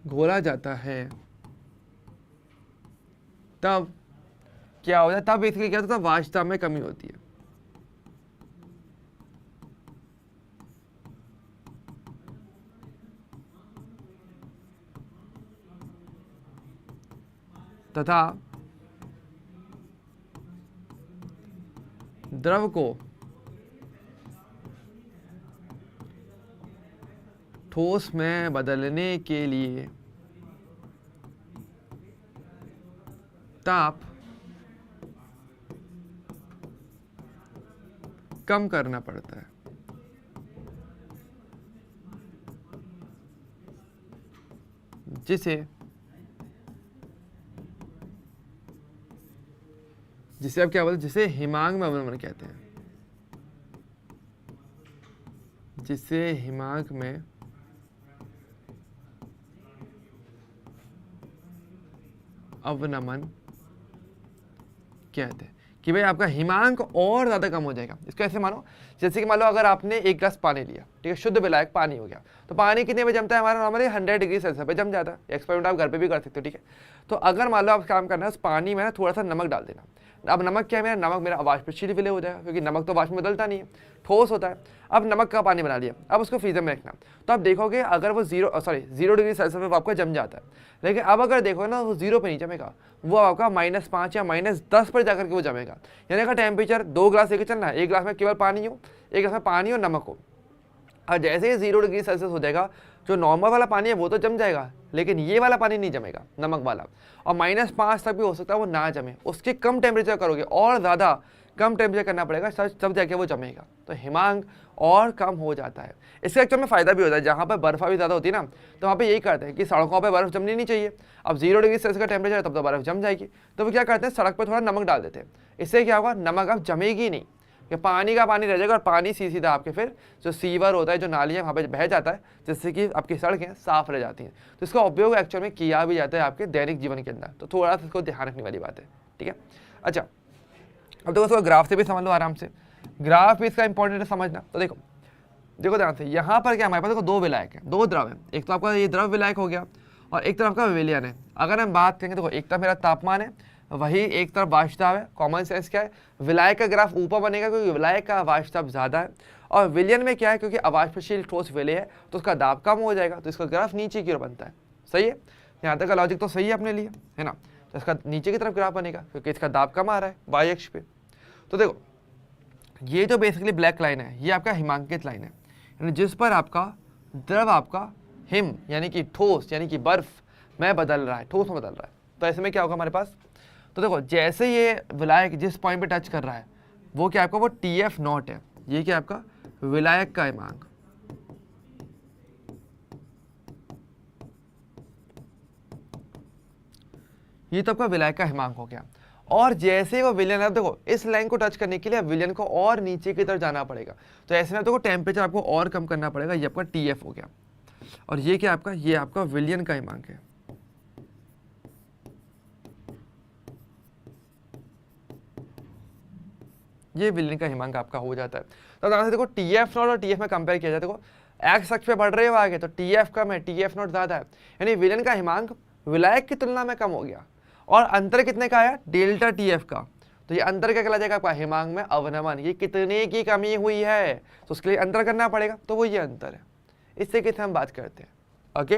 घोला जाता है तब क्या होता है, तब बेसिकली क्या होता है, वाष्प दाब में कमी होती है। तथा द्रव को ठोस में बदलने के लिए ताप कम करना पड़ता है, जिसे आप क्या बोलते हैं, जिसे हिमांक में अवनमन कहते हैं, जिसे हिमांक में अवनमन कहते हैं। कि भाई आपका हिमांक और ज़्यादा कम हो जाएगा। इसको ऐसे मानो, जैसे कि मान लो अगर आपने एक गिलास पानी लिया, ठीक है, शुद्ध विलायक पानी हो गया, तो पानी कितने पे जमता है हमारा, नॉर्मली 100 डिग्री सेल्सियस पे जम जाता है। एक्सपेरिमेंट आप घर पे भी कर सकते हो। ठीक है, तो अगर मान लो आप काम करना है, उस पानी में ना थोड़ा सा नमक डाल देना। अब नमक क्या है, नमक मेरा अवाष्पशील विलय हो जाएगा, क्योंकि नमक तो वाष्प में बदलता नहीं है, ठोस होता है। अब नमक का पानी बना लिया, अब उसको फ्रीजर में रखना, तो आप देखोगे अगर वो 0 डिग्री सेल्सियस पे आपका जम जाता है, लेकिन अब अगर देखो ना वो 0 पे नहीं जमेगा, वो आपका -5 या -10 पर जाकर के वो जमेगा। यानी अगर टेम्परेचर 2 ग्लास लेकर चलना है, एक ग्लास में केवल पानी हो, एक ग्लास में पानी और नमक हो, और जैसे ही 0 डिग्री सेल्सियस हो जाएगा, जो नॉर्मल वाला पानी है वो तो जम जाएगा, लेकिन ये वाला पानी नहीं जमेगा, नमक वाला। और -5 तक भी हो सकता है वो ना जमे, उसके कम टेम्परेचर करोगे और ज़्यादा कम टेम्परेचर करना पड़ेगा, तब जाके वो जमेगा। तो हिमांक और कम हो जाता है। इससे एक्चुअल में फ़ायदा भी होता है, जहाँ पर बर्फ़ा भी ज़्यादा होती है ना, तो वहाँ पे यही करते हैं कि सड़कों पे बर्फ़ जमनी नहीं चाहिए। अब 0 डिग्री सेल्सियस का टेम्परेचर है, तब तो बर्फ़ जम जाएगी, तो वो क्या करते हैं, सड़क पर थोड़ा नमक डाल देते हैं। इससे क्या होगा, नमक अब जमेगी नहीं, कि पानी का पानी रह जाएगा और पानी सीधा आपके फिर जो सीवर होता है, जो नाली है, वहाँ पे बह जाता है, जिससे कि आपकी सड़कें साफ रह जाती हैं। तो इसका उपयोग एक्चुअल में किया भी जाता है आपके दैनिक जीवन के अंदर, तो थोड़ा सा इसको ध्यान रखने वाली बात है, ठीक है। अच्छा, अब देखो इसको ग्राफ से भी समझ लो आराम से, ग्राफ भी इसका इंपॉर्टेंट है समझना। तो देखो देखो ध्यान से, यहाँ पर क्या हमारे पास देखो दो विलायक है, दो द्रव है, एक तो आपका ये द्रव विलायक हो गया और एक तरफ का विलियन है। अगर हम बात करेंगे देखो, एक तरफ मेरा तापमान है, वही एक तरफ वाष्प दाब है। कॉमन सेंस क्या है, विलायक का ग्राफ ऊपर बनेगा क्योंकि विलायक का वाष्प दाब ज्यादा है, और विलियन में क्या है, क्योंकि अवाष्पशील ठोस विलय है तो उसका दाब कम हो जाएगा, तो इसका ग्राफ नीचे की ओर बनता है। सही है, यहाँ तक का लॉजिक तो सही है अपने लिए, है ना। तो इसका नीचे की तरफ ग्राफ बनेगा क्योंकि इसका दाब कम आ रहा है वाई अक्ष पे। तो देखो ये जो बेसिकली ब्लैक लाइन है, ये आपका हिमांकित लाइन है, यानी जिस पर आपका द्रव आपका हिम यानी कि ठोस यानी कि बर्फ में बदल रहा है, ठोस में बदल रहा है। तो ऐसे में क्या होगा हमारे पास, तो देखो जैसे ये विलायक जिस पॉइंट पे टच कर रहा है वो क्या आपका, वो TF0 है, ये क्या आपका विलायक का हिमांक। ये तो आपका विलायक का हिमांक हो गया। और जैसे वो विलयन है, देखो इस लाइन को टच करने के लिए विलयन को और नीचे की तरफ जाना पड़ेगा, तो ऐसे में देखो टेम्परेचर आपको और कम करना पड़ेगा, ये आपका TF हो गया। और ये क्या आपका, ये आपका विलयन का हिमांक है। ये विलयन का हिमांक आपका हो जाता है। तो ध्यान से देखो TF0 और TF में कंपेयर किया जाए, देखो एक्स अक्ष पे बढ़ रहे हो आगे तो TF कम है, TF0 ज्यादा है, यानी विलयन का हिमांक विलायक की तुलना में कम हो गया। और अंतर कितने का आया, डेल्टा TF का। तो ये अंतर क्या कहला जाएगा आपका, हिमांक में अवनमन, ये कितने की कमी हुई है, तो उसके लिए अंतर करना पड़ेगा, तो वो ये अंतर है। इससे किस हम बात करते हैं। ओके,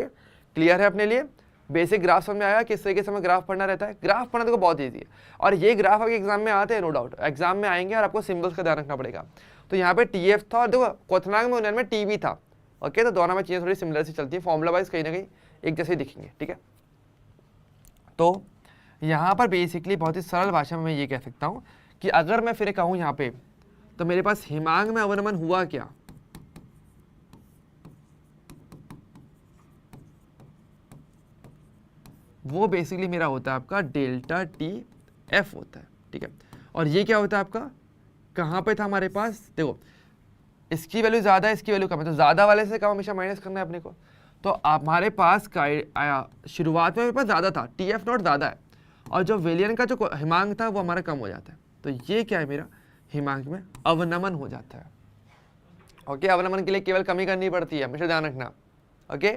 क्लियर है अपने लिए, बेसिक ग्राफ समझ में आया किस तरीके से हमें ग्राफ पढ़ना रहता है। ग्राफ पढ़ना देखो बहुत ईजी है, और ये ग्राफ आपके एग्जाम में आते हैं, नो डाउट एग्जाम में आएंगे और आपको सिंबल्स का ध्यान रखना पड़ेगा। तो यहाँ पे TF था और देखो क्वथनांक में उन्नयन में TB था। ओके, तो दोनों में चीजें थोड़ी सिमिलर सी चलती है, फॉर्मुला वाइज कहीं ना कहीं एक जैसे दिखेंगे, ठीक है। तो यहाँ पर बेसिकली बहुत ही सरल भाषा में मैं ये कह सकता हूँ कि अगर मैं फिर कहूँ यहाँ पे, तो मेरे पास हिमांक में अवनमन हुआ क्या, वो बेसिकली मेरा होता है आपका डेल्टा TF होता है, ठीक है। और ये क्या होता है आपका, कहाँ पे था हमारे पास, देखो इसकी वैल्यू ज़्यादा है, इसकी वैल्यू कम है, तो ज़्यादा वाले से कम हमेशा माइनस करना है अपने को। तो हमारे पास शुरुआत में मेरे पास ज़्यादा था, TF0 ज़्यादा है, और जो विलयन का जो हिमांक था वो हमारा कम हो जाता है, तो ये क्या है मेरा हिमांक में अवनमन हो जाता है। ओके, अवनमन के लिए केवल कमी करनी पड़ती है, हमेशा ध्यान रखना। ओके,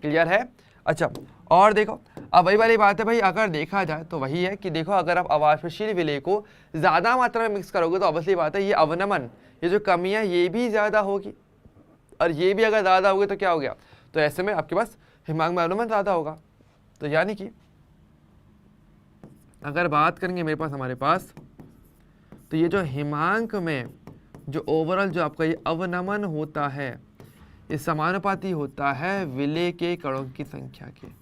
क्लियर है। अच्छा, और देखो अब वही वाली बात है भाई, अगर देखा जाए तो वही है कि देखो अगर आप अवाष्पशील विलय को ज़्यादा मात्रा में मिक्स करोगे तो ऑब्वियसली बात है ये अवनमन, ये जो कमी है ये भी ज़्यादा होगी, और ये भी अगर ज़्यादा होगी तो क्या हो गया, तो ऐसे में आपके पास हिमांक में अवनमन ज़्यादा होगा। तो यानी कि अगर बात करेंगे मेरे पास हमारे पास, तो ये जो हिमांक में जो ओवरऑल जो आपका ये अवनमन होता है, ये समानुपाती होता है विलय के कणों की संख्या के।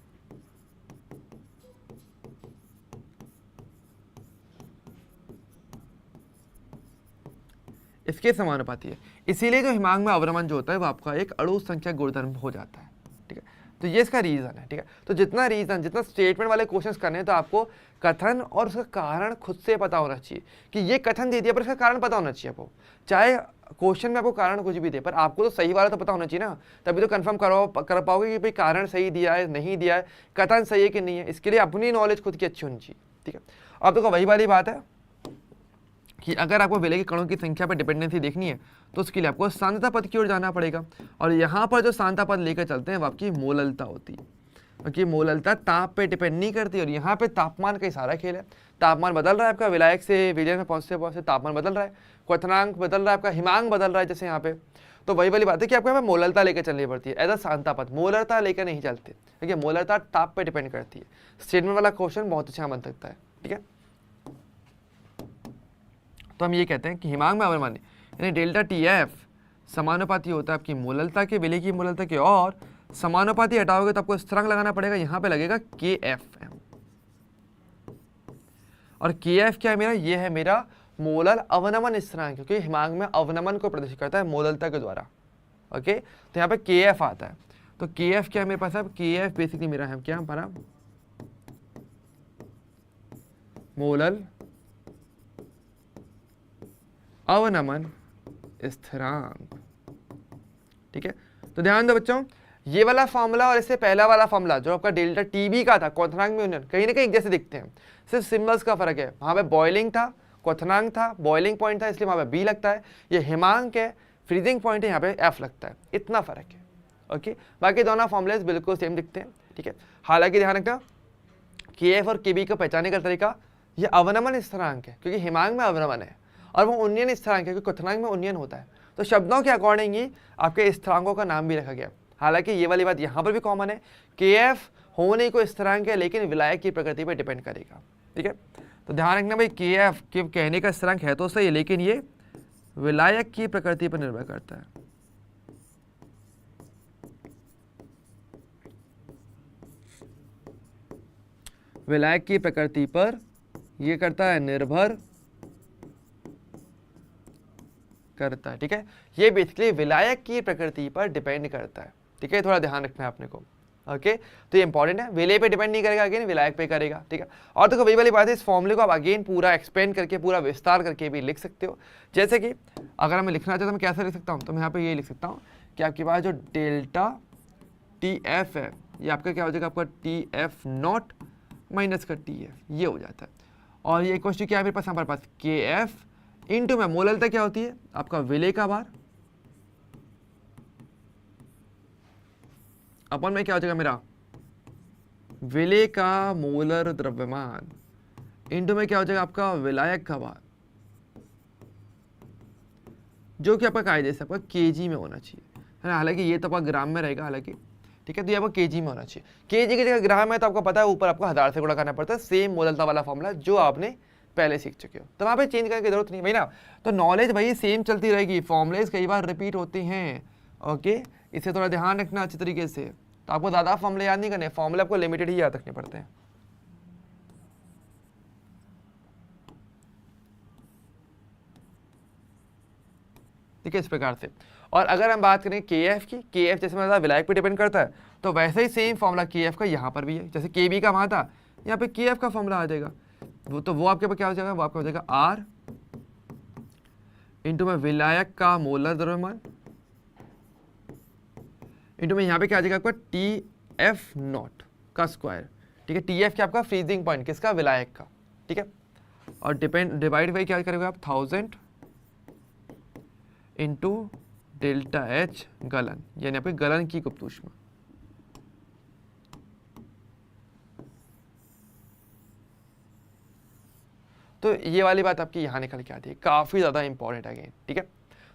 इसके समानुपाती है, इसीलिए जो हिमांक में अवनमन जो होता है वो आपका एक अणु संख्या गुणधर्म हो जाता है, ठीक है। तो ये इसका रीजन है, ठीक है। तो जितना रीजन, जितना स्टेटमेंट वाले क्वेश्चंस करने हैं तो आपको कथन और उसका कारण खुद से पता होना चाहिए कि ये कथन दे दिया पर इसका कारण पता होना चाहिए आपको। चाहे क्वेश्चन में आपको कारण कुछ भी दे, पर आपको तो सही वाला तो पता होना चाहिए ना, तभी तो कंफर्म कर पाओगे कि भाई कारण सही दिया है नहीं दिया है, कथन सही है कि नहीं है। इसके लिए अपनी नॉलेज खुद की अच्छी होनी चाहिए, ठीक है। अब देखो वही वाली बात है कि अगर आपको विलय के कणों की संख्या पर डिपेंडेंसी देखनी है तो उसके लिए आपको सांद्रता पद की ओर जाना पड़ेगा, और यहाँ पर जो सांद्रता पद लेकर चलते हैं वो आपकी मोललता होती है, क्योंकि मोललता ताप पे डिपेंड नहीं करती, और यहाँ पे तापमान का सारा खेल है। तापमान बदल रहा है आपका, विलायक से विलयन में पहुँचते तापमान बदल रहा है, क्वथनांक बदल रहा है आपका, हिमांक बदल रहा है जैसे यहाँ पे। तो वही वाली बात है कि आपको यहाँ पे मोललता लेकर चलनी पड़ती है, एज अ सांद्रता पद, मोलरता लेकर नहीं चलते, क्योंकि मोलरता ताप पे डिपेंड करती है। स्टेटमेंट वाला क्वेश्चन बहुत अच्छा बन सकता है, ठीक है। तो हम ये कहते हैं कि हिमांक में अवनमन यानी डेल्टा TF समानुपाती होता है आपकी मोललता के, विलय की मोललता के, और समानुपाती हटाओगे तो आपको स्थिरांक लगाना पड़ेगा, यहाँ पे लगेगा KF, और KF क्या है मेरा, ये है मेरा मोलल अवनमन स्थिरांक, क्योंकि हिमांक में अवनमन को प्रदर्शित करता है मोललता के द्वारा। ओके, तो यहाँ पे KF आता है, तो KF क्या है मेरे पास, अब KF बेसिकली मेरा है क्या हमारा मोलल अवनमन स्थिरांक। ठीक है, तो ध्यान दो बच्चों, ये वाला फॉर्मूला और इससे पहला वाला फॉर्मूला जो आपका डेल्टा टीबी का था, क्वथनांक में यूनियन, कहीं ना कहीं एक जैसे दिखते हैं, सिर्फ सिंबल्स का फर्क है। वहां पे बॉइलिंग था, क्वथनांक था, बॉइलिंग पॉइंट था, इसलिए वहां पे बी लगता है। ये हिमांक है, फ्रीजिंग पॉइंट है, यहाँ पे एफ लगता है, इतना फर्क है। ओके, बाकी दोनों फॉर्मुलेस बिल्कुल सेम दिखते हैं। ठीक है, हालांकि ध्यान रखना के एफ और के बी को पहचानने का तरीका, ये अवनमन स्थिरांक है क्योंकि हिमांक में अवनमन है, और वो उन्नयन स्थिरांक है क्योंकि क्वथनांक में उन्नयन होता है। तो शब्दों के अकॉर्डिंग ही आपके स्थिरांकों का नाम भी रखा गया। हालांकि ये वाली बात यहाँ पर भी कॉमन है, के एफ होने को स्थिरांक है लेकिन विलायक की प्रकृति पर डिपेंड करेगा। ठीक है, तो ध्यान रखना भाई, के एफ के कहने का स्थिरांक है तो सही, लेकिन ये विलायक की प्रकृति पर निर्भर करता है। विलायक की प्रकृति पर ये करता है, निर्भर करता है। ठीक है, ये बेसिकली विलायक की प्रकृति पर डिपेंड करता है। ठीक है, थोड़ा ध्यान रखना है आपने को। ओके, तो ये इंपॉर्टेंट है, विलय पे डिपेंड नहीं करेगा, अगेन विलायक पे करेगा। ठीक है, और देखो वही वाली बात है, इस फॉर्मूले को आप अगेन पूरा एक्सपेंड करके, पूरा विस्तार करके भी लिख सकते हो। जैसे कि अगर मैं लिखना चाहता हूँ तो मैं कैसे लिख सकता हूँ, तो मैं यहाँ पे ये लिख सकता हूँ कि आपके पास जो डेल्टा टी एफ है, ये आपका क्या हो जाएगा, आपका टी एफ नॉट माइनस का टी एफ, ये हो जाता है। और ये क्वेश्चन क्या है मेरे पास, हमारे पास के एफ इंटू में मोललता क्या होती है, आपका विलय का भार, अपन में क्या हो जाएगा मेरा, विलय का मोलर द्रव्यमान, इंटू में क्या हो जाएगा आपका विलायक का भार, जो कि आपका कायदे से आपका केजी में होना चाहिए, है ना। हालांकि ये तो आपका ग्राम में रहेगा, हालांकि ठीक है, तो ये आपको केजी में होना चाहिए। केजी की जगह ग्राम है तो आपको पता है ऊपर आपको 1000 से गुणा करना पड़ता है, सेम मोललता वाला फॉर्मूला जो आपने पहले सीख चुके हो, तो वहाँ पे चेंज करने की जरूरत नहीं भाई ना। तो नॉलेज भाई सेम चलती रहेगी, फॉर्मुलेज कई बार रिपीट होती हैं। ओके, इसे थोड़ा ध्यान रखना अच्छी तरीके से। तो आपको ज़्यादा फॉर्मुले याद नहीं करने, फॉर्मुले आपको लिमिटेड ही याद रखने पड़ते हैं। ठीक है, इस प्रकार से। और अगर हम बात करें के एफ की, के एफ जैसे मैंने विलायक पे डिपेंड करता है, तो वैसे ही सेम फॉर्मूला के एफ का यहाँ पर भी है। जैसे के बी का वहाँ था, यहाँ पे के एफ का फॉर्मूला आ जाएगा। वो आपके पास क्या हो जाएगा, वो आपका हो जाएगा आर इंटू में विलायक का मोलर द्रव्यमान, इंटू में यहाँ पे क्या आ जाएगा आपका टी एफ नॉट का स्क्वायर। ठीक है, टी एफ क्या आपका फ्रीजिंग पॉइंट, किसका, विलायक का। ठीक है, और डिवाइड बाई क्या करोगे आप, 1000 इंटू डेल्टा एच गलन, यानी आपके गलन की गुप्त ऊष्मा। तो ये वाली बात आपकी यहाँ निकल के आती है, काफी ज्यादा इंपॉर्टेंट है अगेन। ठीक है,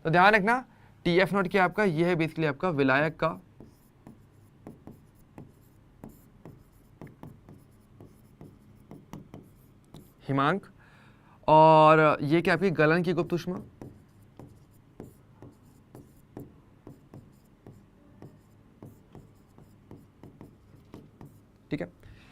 तो ध्यान रखना, टी एफ नॉट क्या आपका, ये है बेसिकली आपका विलायक का हिमांक, और ये क्या आपकी गलन की गुप्त ऊष्मा। ठीक है,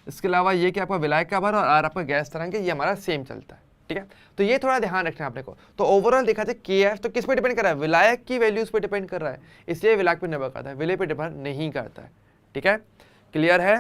इसके अलावा ये क्या आपका विलायक का भार, और आर आपका गैस तरंग है, ये हमारा सेम चलता है। ठीक है, तो ये थोड़ा ध्यान रखना है आपने को। तो ओवरऑल देखा जाए के एफ तो किस पे डिपेंड कर रहा है, विलायक की वैल्यूज पे डिपेंड कर रहा है, इसलिए विलायक पे निर्भर करता है, विलय पे डिपेंड नहीं करता है। ठीक है, क्लियर है।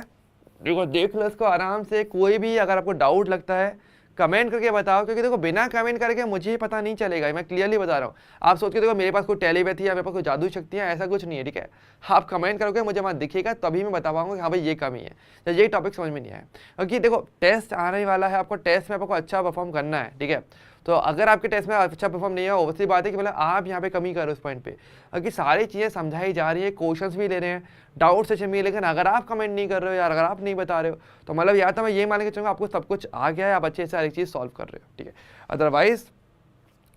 देखो देख लो इसको आराम से, कोई भी अगर आपको डाउट लगता है कमेंट करके बताओ, क्योंकि देखो बिना कमेंट करके मुझे पता नहीं चलेगा, मैं क्लियरली बता रहा हूँ। आप सोच के देखो मेरे पास कोई टेलीपैथी या मेरे पास कोई जादू शक्तियाँ, ऐसा कुछ नहीं है। ठीक है, आप कमेंट करोगे मुझे वहाँ दिखेगा, तभी मैं बता पाऊंगा कि हाँ भाई ये कमी है या ये टॉपिक समझ में नहीं आया। क्योंकि देखो टेस्ट आने वाला है, आपको टेस्ट में आपको अच्छा परफॉर्म करना है। ठीक है, तो अगर आपके टेस्ट में अच्छा परफॉर्म नहीं है, ऑब्वियसली बात है कि मतलब आप यहाँ पे कमी करो इस पॉइंट पे, क्योंकि सारी चीज़ें समझाई जा रही है, क्वेश्चंस भी ले रहे हैं, डाउट सेशन भी, लेकिन अगर आप कमेंट नहीं कर रहे हो यार, अगर आप नहीं बता रहे हो, तो मतलब या तो मैं ये मान के चलूँगा आपको सब कुछ आ गया है, आप अच्छे से हर एक चीज़ सॉल्व कर रहे हो। ठीक है, अदरवाइज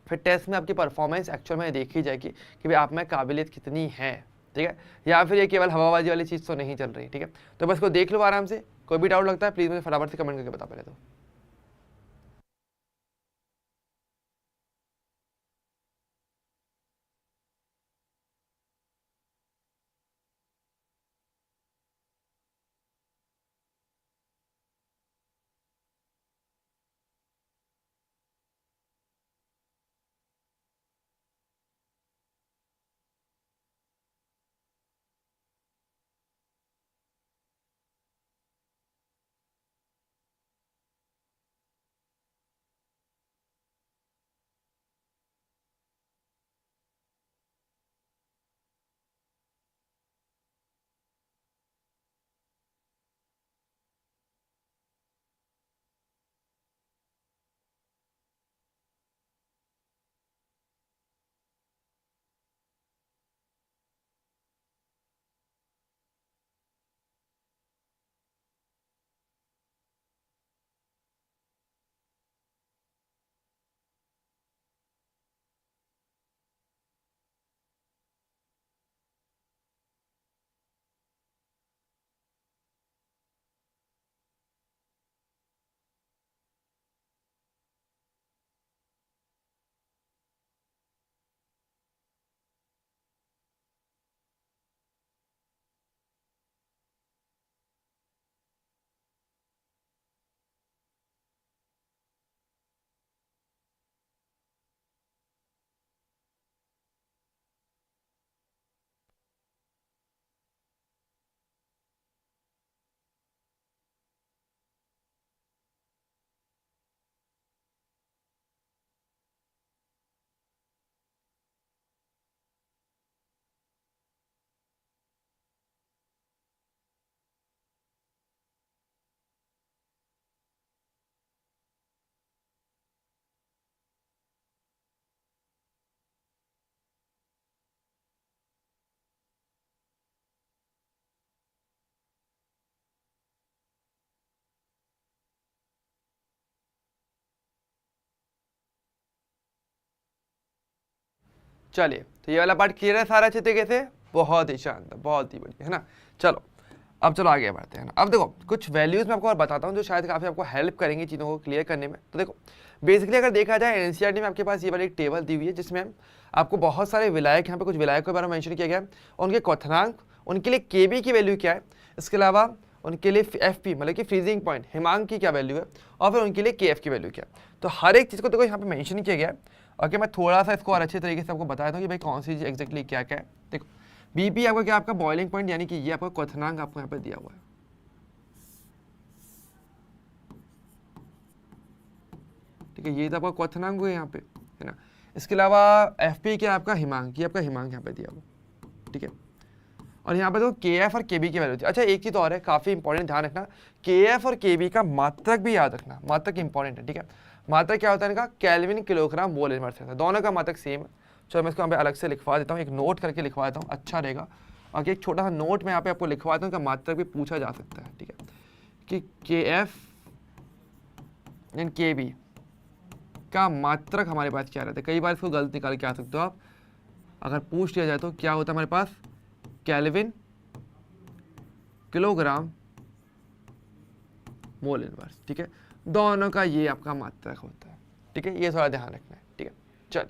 फिर टेस्ट में आपकी परफॉर्मेंस एक्चुअल में देखी जाएगी कि भाई आप में काबिलियत कितनी है। ठीक है, या फिर ये केवल हवाबाजी वाली चीज़ तो नहीं चल रही। ठीक है, तो बस को देख लो आराम से, कोई भी डाउट लगता है प्लीज़ मुझे फटाफट से कमेंट करके बता पहले तो। चलिए, तो ये वाला पार्ट क्लियर है सारा अच्छे तरीके से, बहुत ही शानदार, बहुत ही बढ़िया, है ना। चलो अब चलो आगे बढ़ते हैं ना। अब देखो कुछ वैल्यूज़ मैं आपको और बताता हूँ जो शायद काफ़ी आपको हेल्प करेंगी चीज़ों को क्लियर करने में। तो देखो बेसिकली अगर देखा जाए एनसीईआरटी में आपके पास ये वाली एक टेबल दी हुई है जिसमें आपको बहुत सारे विलायक, यहाँ पे कुछ विलायकों के बारे में मेंशन किया गया है, उनके क्वथनांक, उनके लिए केबी की वैल्यू क्या है, इसके अलावा उनके लिए एफपी मतलब कि फ्रीजिंग पॉइंट हिमांक की क्या वैल्यू है, और फिर उनके लिए केएफ की वैल्यू क्या है। तो हर एक चीज़ को देखो यहाँ पे मेंशन किया गया है। ओके, मैं थोड़ा सा इसको और अच्छे तरीके से आपको बताया था कि भाई कौन सी चीज़ एक्जैक्टली क्या क्या है। देखो बीपी आपका क्या, आपका बॉइलिंग पॉइंट, यानी कि ये आपका क्वथनांक आपको यहाँ पे दिया हुआ है, ठीक है, ये तो आपका क्वथनांक है यहाँ पे, है ना। इसके अलावा एफपी क्या आपका हिमांक, ये आपका हिमांक यहाँ पे दिया हुआ, ठीक है। और यहाँ पे तो के एफ और के बी की वैल्यू थी। अच्छा एक चीज़ और है काफ़ी इंपॉर्टेंट, ध्यान रखना, के एफ और के बी का मात्रक भी याद रखना, मात्रक इंपॉर्टेंट है, ठीक है। मात्रक क्या होता है इनका, केल्विन किलोग्राम मोल इनवर्स है, दोनों का मात्रक सेम है। चलो मैं इसको यहाँ पे अलग से लिखवा देता हूँ, एक नोट करके लिखवा देता हूँ, अच्छा रहेगा। और एक छोटा सा नोट में यहाँ पे आपको लिखवा देता हूँ, मात्रक भी पूछा जा सकता है, ठीक है, कि के एफ एंड के बी का मात्रक हमारे पास क्या रहता है। कई बार इसको गलत निकाल के आ सकते हो आप, अगर पूछ लिया जाए तो क्या होता है हमारे पास, केल्विन किलोग्राम मोल इनवर्स, ठीक है, दोनों का ये आपका मात्रक होता है, ठीक है, ये थोड़ा ध्यान रखना है, ठीक है। चल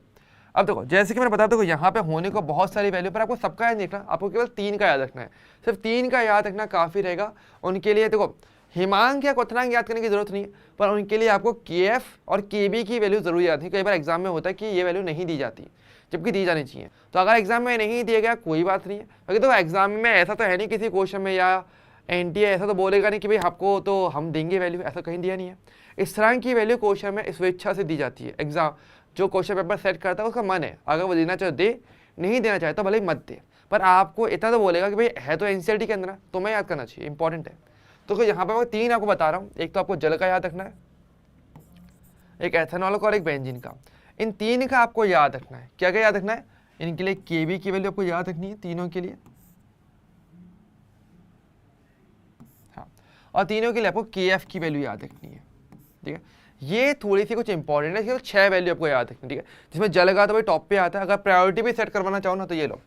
अब देखो जैसे कि मैंने बताया, देखो यहाँ पे होने को बहुत सारी वैल्यू, पर आपको सबका याद नहीं रखना, आपको केवल 3 का याद रखना है, सिर्फ 3 का याद रखना काफ़ी रहेगा उनके लिए। देखो हिमांक या क्वथनांक याद करने की जरूरत नहीं है, पर उनके लिए आपको केएफ और केबी की वैल्यू जरूर याद है। कई बार एग्जाम में होता है कि ये वैल्यू नहीं दी जाती जबकि दी जानी चाहिए, तो अगर एग्जाम में नहीं दिया गया कोई बात नहीं है, क्योंकि तो एग्जाम में ऐसा तो है नहीं किसी क्वेश्चन में या एनटीए ऐसा तो बोलेगा नहीं कि भाई आपको तो हम देंगे वैल्यू, ऐसा कहीं दिया नहीं है। इस तरह की वैल्यू क्वेश्चन में स्वेच्छा से दी जाती है। एग्जाम जो क्वेश्चन पेपर सेट करता है उसका मन है, अगर वो देना चाहे दे, नहीं देना चाहे तो भले ही मत दे, पर आपको इतना तो बोलेगा कि भाई है तो एनसीईआरटी के अंदर, तुम्हें याद करना चाहिए, इंपॉर्टेंट है। तो यहाँ पे मैं 3 आपको बता रहा हूँ, एक तो आपको जल का याद रखना है, एक एथेनॉल का और एक बेंजीन का, इन 3 का आपको याद रखना है। क्या क्या याद रखना है, इनके लिए केबी की वैल्यू आपको याद रखनी है तीनों के लिए, हाँ, और तीनों के लिए आपको केएफ की वैल्यू याद रखनी है, ठीक है। ये थोड़ी सी कुछ इंपॉर्टेंट है, केवल 6 वैल्यू आपको याद रखनी, ठीक है, जिसमें जल का तो भाई टॉप पे आता है। अगर प्रायोरिटी भी सेट करवाना चाहो ना तो ये लो,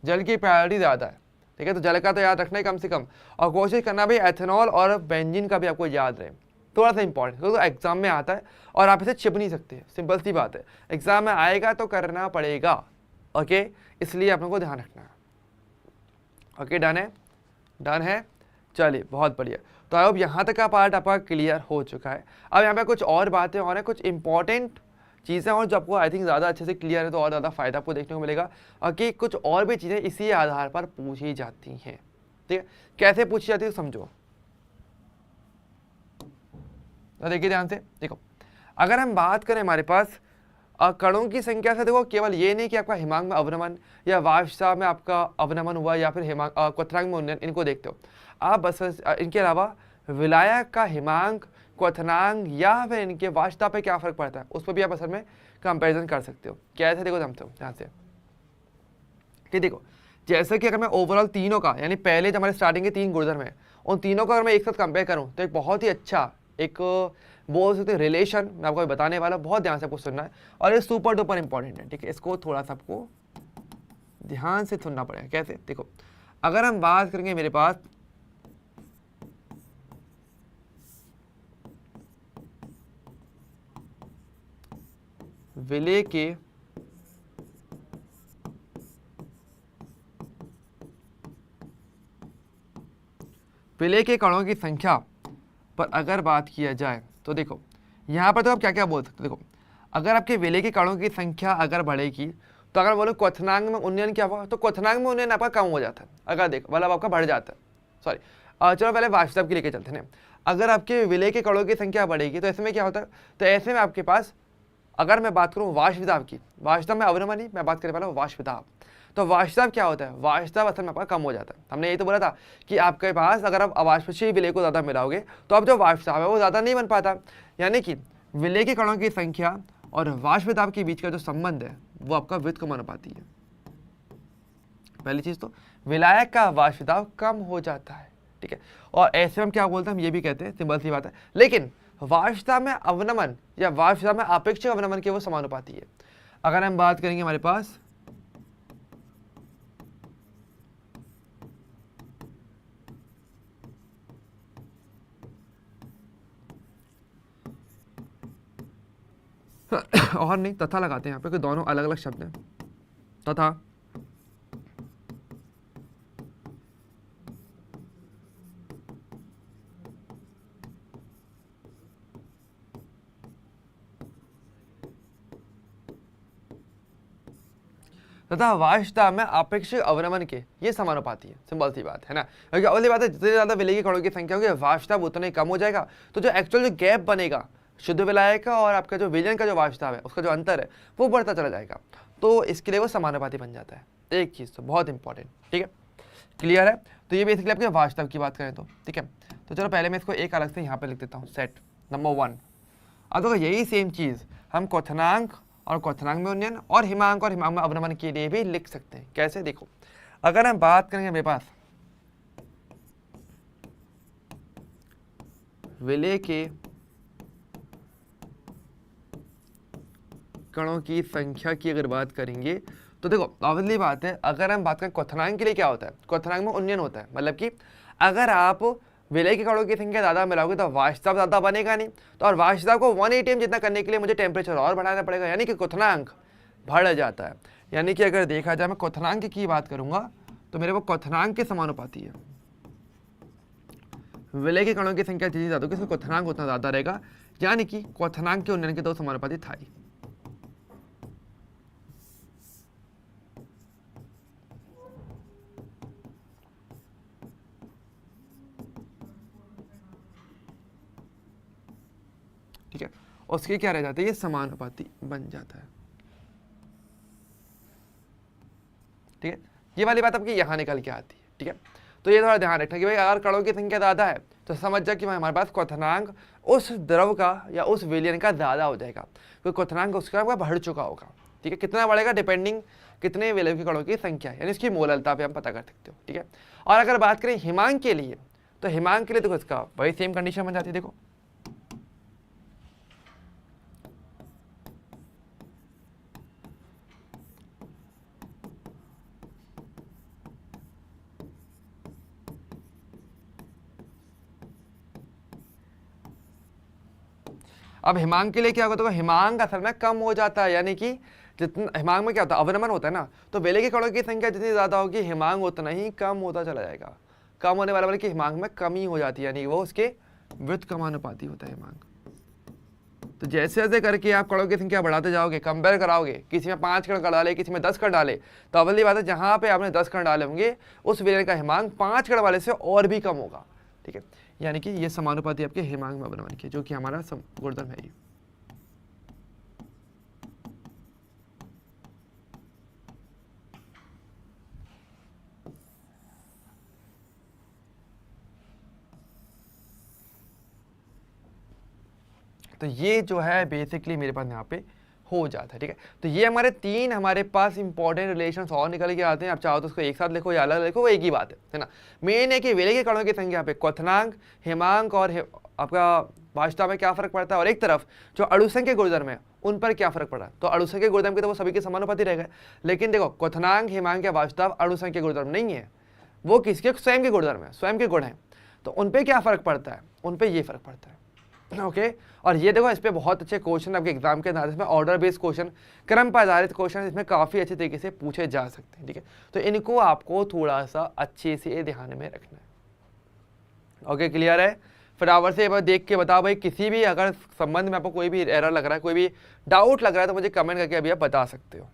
जल की प्रायोरिटी ज़्यादा है, ठीक है, तो जल का तो याद रखना है कम से कम, और कोशिश करना भाई एथेनॉल और बेंजीन का भी आपको याद रहे, थोड़ा सा इंपॉर्टेंट, क्योंकि तो एग्जाम में आता है और आप इसे छिप नहीं सकते, सिंपल सी बात है, एग्जाम में आएगा तो करना पड़ेगा, ओके, इसलिए आप लोगों को ध्यान रखना है। ओके डन है, डन है, चलिए बहुत बढ़िया। तो आई होप यहाँ तक का पार्ट आपका क्लियर हो चुका है। अब यहाँ पे कुछ और बातें और हैं, कुछ इंपॉर्टेंट चीज़ें और जो आपको आई थिंक ज़्यादा अच्छे से क्लियर है तो और ज़्यादा फायदा आपको देखने को मिलेगा, और कि कुछ और भी चीज़ें इसी आधार पर पूछी जाती हैं, ठीक है। कैसे पूछी जाती है तो समझो, तो देखिए ध्यान से, देखो अगर हम बात करें हमारे पास कणों की संख्या से, देखो केवल ये नहीं कि आपका हिमांक में अवनमन या वाष्पदाब में आपका अवनमन हुआ या फिर हिमांक क्वथनांक में उन्नयन, इनको देखते हो आप, बस इनके अलावा विलायक का हिमांक, क्वथनांक या फिर इनके वाष्पदाब पे क्या फर्क पड़ता है उस पर भी आप असल में कंपैरिजन कर सकते हो। कैसे देखो समझो ध्यान से, कि देखो जैसे कि अगर मैं ओवरऑल तीनों का, यानी पहले जो हमारे स्टार्टिंग के 3 गुणधर्म है, उन तीनों का अगर मैं एक साथ कंपेयर करूं तो एक बहुत ही अच्छा एक बोल सकते रिलेशन मैं आपको बताने वाला, बहुत ध्यान से आपको सुनना है, और ये सुपर डुपर इंपॉर्टेंट है, ठीक है, इसको थोड़ा सा आपको ध्यान से सुनना पड़ेगा। कैसे देखो, अगर हम बात करेंगे मेरे पास विलेय के कणों की संख्या पर अगर बात किया जाए तो देखो यहाँ पर तो आप क्या क्या बोल सकते हो। देखो अगर आपके विलेय के कणों की संख्या अगर बढ़ेगी तो अगर बोलो क्वथनांक में उन्नयन क्या हुआ, तो क्वथनांक में उन्नयन आपका कम हो जाता है, अगर देखो मतलब आपका बढ़ जाता है, सॉरी चलो पहले वाष्पदाब के लेके चलते हैं। अगर आपके विलेय के कणों की संख्या बढ़ेगी तो ऐसे में क्या होता है, तो ऐसे में आपके पास अगर मैं बात करूँ वाष्पदाब की, वाष्पदाब में अवनमन नहीं, मैं बात करने वाला हूँ वाष्पदाब, तो वाष्पदाब क्या होता है, वाष्पदाब असल में आपका कम हो जाता है। हमने यही तो बोला था कि आपके पास अगर आप अवाष्पशील विलेय को ज़्यादा मिलाओगे तो अब जो वाष्पदाब है वो ज़्यादा नहीं बन पाता, यानी कि विलेय के कणों की संख्या और वाष्पदाब के बीच का जो संबंध है वो आपका व्युत्क्रमानुपाती है। पहली चीज़ तो विलायक का वाष्पदाब कम हो जाता है, ठीक है, और ऐसे हम क्या बोलते हैं, हम ये भी कहते हैं, सिंपल सी बात है, लेकिन वाष्पदाब में अवनमन या वाष्पदाब में आपेक्षिक अवनमन के वो समानुपाती है। अगर हम बात करेंगे हमारे पास और नहीं, तथा लगाते हैं यहाँ पे, कि दोनों अलग अलग शब्द हैं। तथा तथा वाष्यता में आपेक्षिक अवनमन के ये समानुपाती है। सिंपल सी बात है ना, क्योंकि अवली बात है जितनी ज्यादा विलयी कणों की संख्या होगी वाष्यता उतना ही कम हो जाएगा। तो जो एक्चुअल जो गैप बनेगा शुद्ध विलायक का और आपका जो विलयन का जो वाष्यता है उसका जो अंतर है वो बढ़ता चला जाएगा। तो इसके लिए वो समानुपाती बन जाता है। एक चीज तो बहुत इंपॉर्टेंट, ठीक है, क्लियर है। तो ये बेसिकली आपके वाष्यता की बात करें तो ठीक है। तो चलो पहले मैं इसको एक अलग से यहाँ पे लिख देता हूँ, सेट नंबर 1। अब देखो यही सेम चीज हम क्वथनांक और क्वथनांक में उन्नयन और हिमांक में अवनमन के लिए भी लिख सकते हैं। कैसे, देखो अगर हम बात करेंगे मेरे पास विलय के कणों की संख्या की अगर बात करेंगे तो देखो अवली बात है, अगर हम बात करें क्वथनांक के लिए क्या होता है, क्वथनांक में उन्नयन होता है। मतलब कि अगर आप विलय के कणों की संख्या ज़्यादा मिलाओगे तो वाष्यता ज़्यादा बनेगा नहीं, तो और वाष्यता को 1 atm जितना करने के लिए मुझे टेम्परेचर और बढ़ाना पड़ेगा, यानी कि क्वथनांक बढ़ जाता है। यानी कि अगर देखा जाए मैं क्वथनांक की बात करूंगा तो मेरे को क्वथनांक के समानुपाती है। विलय के कणों की संख्या जितनी ज़्यादा होगी उसमें क्वथनांक उतना ज़्यादा रहेगा, यानी कि क्वथनांक के उन्नयन के दो समानुपाती था ही। ठीक है, उसके क्या रह जाता है, ये समानुपाती बन जाता है। ठीक है, ये वाली बात आपकी यहाँ निकल के आती है। ठीक है, तो ये थोड़ा ध्यान रखना कि भाई अगर कणों की संख्या ज़्यादा है तो समझ जा कि हमारे पास क्वथनांक उस द्रव का या उस विलयन का ज़्यादा हो जाएगा, क्योंकि क्वथनांक उसका बढ़ चुका होगा। ठीक है, कितना बढ़ेगा डिपेंडिंग कितने विलय के कणों की संख्या है, यानी इसकी मोललता पे हम पता कर सकते हो। ठीक है, और अगर बात करें हिमांक के लिए तो हिमांक के लिए देखो इसका वही सेम कंडीशन बन जाती है। देखो अब हिमांक के लिए क्या होता है, हिमांक असल में कम हो जाता है, यानी कि जितना हिमांक में क्या होता है अवनमन होता है ना, तो विलय के कणों की संख्या जितनी ज्यादा होगी हिमांक उतना ही कम होता चला जाएगा। कम होने वाला बल्कि हिमांक में कमी हो जाती है, यानी वो उसके व्युत्क्रमानुपाती होता है हिमांक। तो जैसे जैसे करके आप कणों की संख्या बढ़ाते जाओगे, कंपेयर कराओगे, किसी में 5 कण डाले किसी में 10 कण डाले, तो अवली बात है जहां पे आपने 10 कण डाले होंगे उस विलय का हिमांक 5 कण वाले से और भी कम होगा। ठीक है, यानी कि ये समानुपाती आपके हिमांक में अवनमन की, जो कि हमारा गुणधर्म है ये। तो ये जो है बेसिकली मेरे पास यहाँ पे हो जाता है। ठीक है, तो ये हमारे पास इंपॉर्टेंट रिलेशंस और निकल के आते हैं। आप चाहो तो उसको एक साथ लिखो या अलग लिखो, वो एक ही बात है ना। मेन है कि विलय के कणों की संख्या पे क्वथनांक हिमांक और आपका वाष्यता में क्या फर्क पड़ता है, और एक तरफ जो अणुसंख्यक गुणधर्म है उन पर क्या फर्क पड़ा। तो अणुसंख्यक गुणधर्म के तो वो सभी के समानुपाती रह गए, लेकिन देखो क्वथनांक हिमांक या वाष्यता अणुसंख्यक गुणधर्म नहीं है, वो किसके स्वयं के गुणधर्म है, स्वयं के गुण है। तो उन पे क्या फर्क पड़ता है, उन पे ये फर्क पड़ता है। ओके और ये देखो इस पे बहुत अच्छे क्वेश्चन आपके एग्जाम के अंदर, इसमें ऑर्डर बेस्ड क्वेश्चन, क्रम पर आधारित क्वेश्चन इसमें काफी अच्छे तरीके से पूछे जा सकते हैं। ठीक है, तो इनको आपको थोड़ा सा अच्छे से ध्यान में रखना है। ओके क्लियर है, फटाफट से एक बार देख के बताओ भाई, किसी भी अगर संबंध में आपको कोई भी एरर लग रहा है, कोई भी डाउट लग रहा है, तो मुझे कमेंट करके अभी आप बता सकते हो।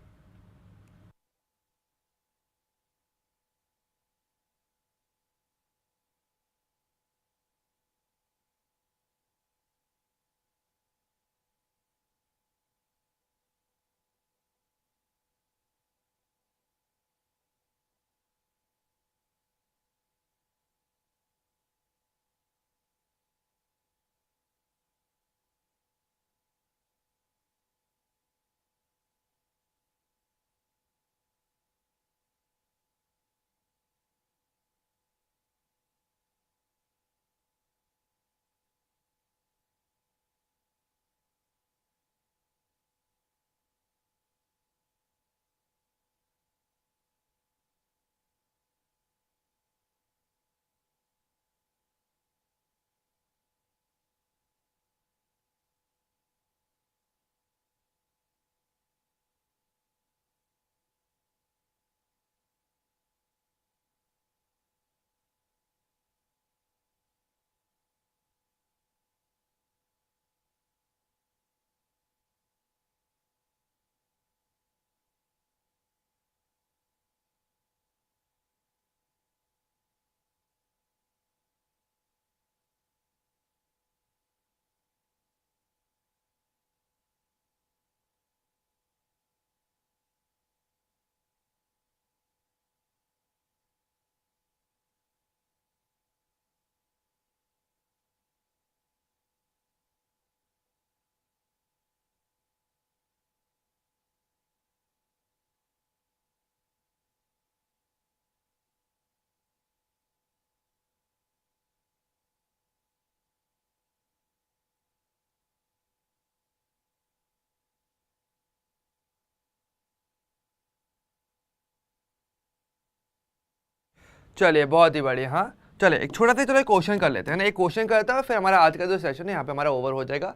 चलिए बहुत ही बढ़िया। हाँ चलिए एक छोटा सा चलो एक क्वेश्चन कर लेते हैं ना, एक क्वेश्चन करता है फिर हमारा आज का जो सेशन है यहाँ पे हमारा ओवर हो जाएगा।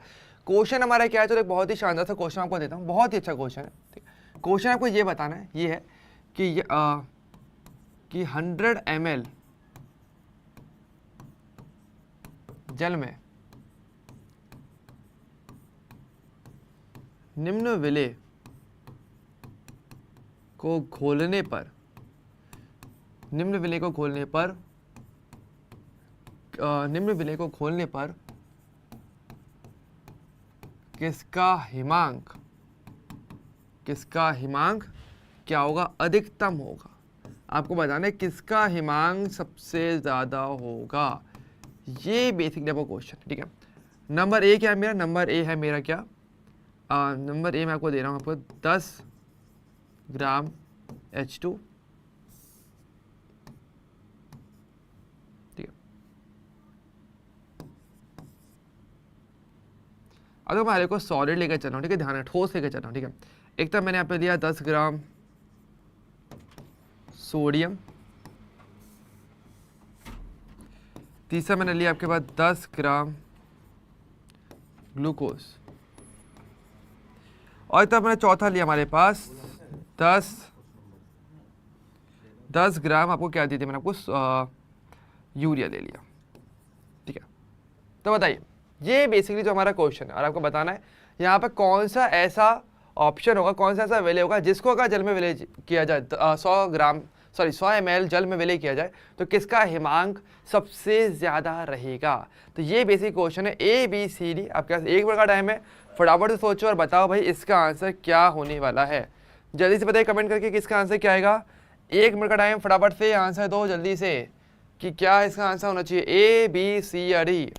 क्वेश्चन हमारा क्या है, चलो एक बहुत ही शानदार सा क्वेश्चन आपको देता हूँ, बहुत ही अच्छा क्वेश्चन है। ठीक है, क्वेश्चन आपको ये बताना है, ये है कि 100 ml जल में निम्न विलेय को घोलने पर निम्न विलेय को घोलने पर किसका हिमांक क्या होगा, अधिकतम होगा। आपको बताना है किसका हिमांक सबसे ज्यादा होगा, ये बेसिक लेवल क्वेश्चन। ठीक है, नंबर ए क्या है मेरा, नंबर ए है मेरा क्या, नंबर ए मैं आपको दे रहा हूं आपको 10 ग्राम H2। ठीक है, अगर मैं को सॉलिड लेकर चल रहा हूँ, ठीक है, ध्यान है ठोस लेकर चल रहा हूँ। ठीक है, एक तो मैंने यहाँ पे लिया 10 ग्राम सोडियम, तीसरा मैंने लिया आपके पास 10 ग्राम ग्लूकोज, और तब मैंने चौथा लिया हमारे पास 10 ग्राम आपको क्या दी थी मैंने आपको यूरिया ले लिया। ठीक है, तो बताइए ये बेसिकली जो हमारा क्वेश्चन है, और आपको बताना है यहाँ पे कौन सा ऐसा ऑप्शन होगा, कौन सा ऐसा विलेय होगा जिसको अगर जल में विलेय किया जाए 100 ml जल में विलेय किया जाए तो किसका हिमांक सबसे ज़्यादा रहेगा। तो ये बेसिक क्वेश्चन है, ABCD। आपके पास 1 मिनट का टाइम है, फटाफट से सोचो और बताओ भाई इसका आंसर क्या होने वाला है। जल्दी से बताइए कमेंट करके किसका आंसर क्या आएगा। 1 मिनट का टाइम, फटाफट से आंसर दो जल्दी से कि क्या इसका आंसर होना चाहिए, ABCD।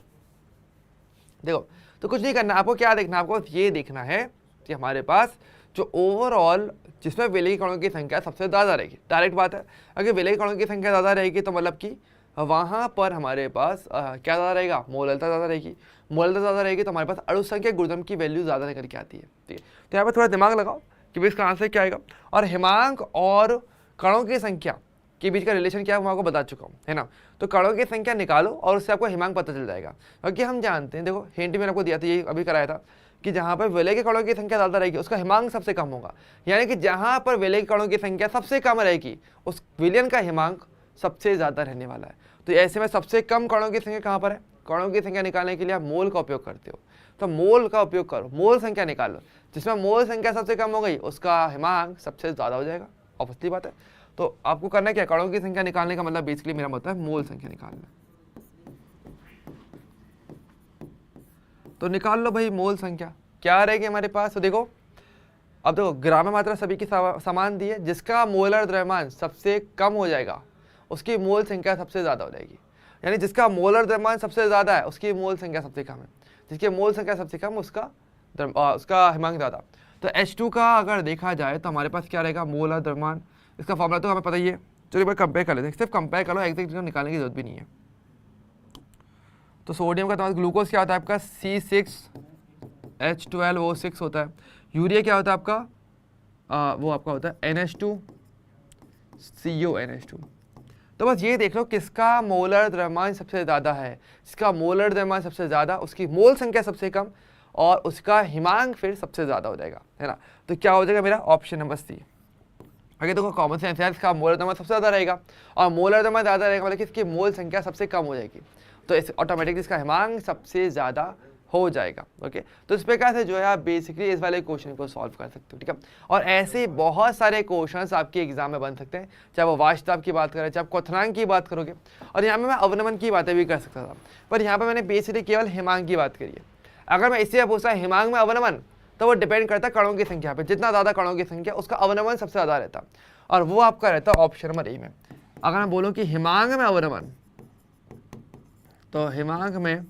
देखो तो कुछ नहीं करना, आपको क्या देखना, आपको ये देखना है कि हमारे पास जो ओवरऑल जिसमें विलेय कणों की संख्या सबसे ज़्यादा रहेगी, डायरेक्ट बात है, अगर विलेय कणों की संख्या ज़्यादा रहेगी तो मतलब कि वहाँ पर हमारे पास क्या ज़्यादा रहेगा, मोलरता ज़्यादा रहेगी। मोलरता ज़्यादा रहेगी तो हमारे पास अणुसंख्यक गुणधर्म की वैल्यू ज़्यादा निकल के आती है। ठीक है, तो यहाँ पर थोड़ा दिमाग लगाओ कि भाई इसका आंसर क्या आएगा, और हिमांक और कणों की संख्या के बीच का रिलेशन क्या है मैं आपको बता चुका हूँ, है ना। तो कणों की संख्या निकालो और उससे आपको हिमांक पता चल जाएगा, क्योंकि हम जानते हैं, देखो हिंट मैंने आपको दिया था, ये अभी कराया था कि जहाँ पर विलेय के कणों की संख्या ज़्यादा रहेगी उसका हिमांक सबसे कम होगा, यानी कि जहाँ पर विलेय के कणों की संख्या सबसे कम रहेगी उस विलयन का हिमांक सबसे ज़्यादा रहने वाला है। तो ऐसे में सबसे कम कणों की संख्या कहाँ पर है, कणों की संख्या निकालने के लिए आप मोल का उपयोग करते हो, तो मोल का उपयोग करो, मोल संख्या निकालो, जिसमें मोल संख्या सबसे कम हो गई उसका हिमांक सबसे ज़्यादा हो जाएगा, ऑब्वियसली बात है। तो आपको करना क्या, कणों की संख्या निकालने का मतलब बेसिकली मेरा मतलब है मोल संख्या निकालना। तो निकाल लो भाई मोल संख्या क्या रहेगी हमारे पास। तो देखो अब देखो ग्राम मात्रा सभी की समान दी है, जिसका मोलर द्रव्यमान सबसे कम हो जाएगा उसकी मोल संख्या सबसे ज़्यादा हो जाएगी, यानी जिसका मोलर द्रव्यमान सबसे ज़्यादा है उसकी मोल संख्या सबसे कम है, जिसकी मोल संख्या सबसे कम उसका हिमांक ज़्यादा। तो H2 का अगर देखा जाए तो हमारे पास क्या रहेगा, मोलर द्रव्यमान, इसका फॉर्मूला तो हमें पता ही है, चलिए एक बार कंपेयर कर लेते हैं, सिर्फ कंपेयर करो, एग्जैक्ट निकालने की जरूरत भी नहीं है। तो सोडियम का तुम्हारा ग्लूकोज क्या होता है आपका C6H12O6 होता है, यूरिया क्या होता है आपका वो आपका होता है NH2CONH2। तो बस ये देख लो किसका मोलर द्रव्यमान सबसे ज़्यादा है, जिसका मोलर द्रव्यमान सबसे ज़्यादा उसकी मोल संख्या सबसे कम और उसका हिमांक फिर सबसे ज़्यादा हो जाएगा, है ना। तो क्या हो जाएगा मेरा ऑप्शन नंबर C। आगे देखो कॉमन सेंस है, इसका मोलर द्रव्यमान सबसे ज़्यादा रहेगा और मोलर द्रव्यमान ज़्यादा रहेगा मतलब कि इसकी मोल संख्या सबसे कम हो जाएगी, तो इस ऑटोमेटिकली इसका हिमांक सबसे ज़्यादा हो जाएगा। ओके, तो इस प्रकार से जो है आप बेसिकली इस वाले क्वेश्चन को सॉल्व कर सकते हो। ठीक है, और ऐसे बहुत सारे क्वेश्चंस आपके एग्जाम में बन सकते हैं, चाहे वो वाष्ताप की बात करें, चाहे आप क्वथनांक की बात करोगे, और यहाँ पे मैं अवनमन की बातें भी कर सकता था, पर यहाँ पे मैंने बेसिकली केवल हिमांक की बात करी है। अगर मैं इससे पूछता हिमांक में अवनमन, तो वो डिपेंड करता है कणों की संख्या पे, जितना ज़्यादा कणों की संख्या उसका अवनमन सबसे ज़्यादा रहता, और वो आपका रहता ऑप्शन नंबर ए में। अगर मैं बोलूँ कि हिमांक में अवनमन, तो हिमांक में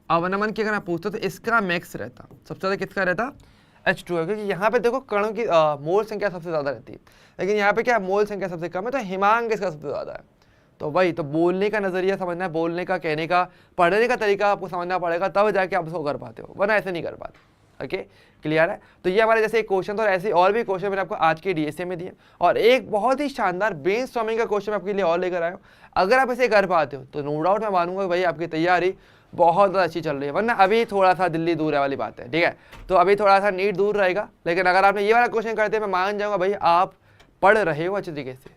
अवनमन की अगर मैं पूछता तो इसका मैक्स रहता, सबसे ज़्यादा किसका रहता, H2 है, क्योंकि यहाँ पे देखो कणों की मोल संख्या सबसे ज़्यादा रहती है, लेकिन यहाँ पे क्या मोल संख्या सबसे कम है, तो हिमांक इसका सबसे ज़्यादा है। तो वही तो बोलने का नज़रिया समझना है, बोलने का, कहने का, पढ़ने का तरीका आपको समझना पड़ेगा, तब जाके आप उसको कर पाते हो, वरना ऐसे नहीं कर पाते। ओके क्लियर है। तो ये हमारे जैसे एक क्वेश्चन था और ऐसे और भी क्वेश्चन मैंने आपको आज के डीएसए में दिए और एक बहुत ही शानदार ब्रेनस्टॉर्मिंग का क्वेश्चन आपके लिए और लेकर आया हूँ। अगर आप इसे कर पाते हो तो नो डाउट मैं मानूंगा भाई आपकी तैयारी बहुत ज़्यादा अच्छी चल रही है, वरना अभी थोड़ा सा दिल्ली दूर है वाली बात है, ठीक है। तो अभी थोड़ा सा नीट दूर रहेगा, लेकिन अगर आपने ये वाला क्वेश्चन करते मैं मान जाऊँगा भाई आप पढ़ रहे हो अच्छी तरीके से,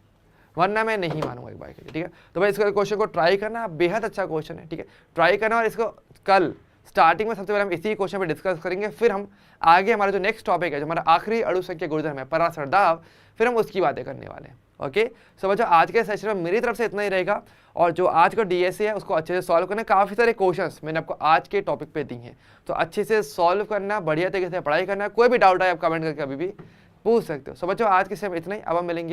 वरना मैं नहीं मानूंगा एक बार के लिए, ठीक है। तो भाई इसका क्वेश्चन को ट्राई करना, बेहद अच्छा क्वेश्चन है, ठीक है, ट्राई करना। और इसको कल स्टार्टिंग में सबसे पहले हम इसी क्वेश्चन पे डिस्कस करेंगे, फिर हम आगे हमारा जो नेक्स्ट टॉपिक है, जो हमारा आखिरी अणुसंख्या गुणधर्म है पराशर दाब, फिर हम उसकी बातें करने वाले हैं। ओके सो बच्चों आज के सेशन में मेरी तरफ से इतना ही रहेगा। और जो आज का डीएसए है उसको अच्छे से सॉल्व करना, काफ़ी सारे क्वेश्चंस मैंने आपको आज के टॉपिक पे दिए हैं, तो अच्छे से सॉल्व करना, बढ़िया तरीके से पढ़ाई करना। कोई भी डाउट आए आप कमेंट करके अभी भी पूछ सकते हो। सो बच्चों आज के सेशन में इतना ही, अब हम मिलेंगे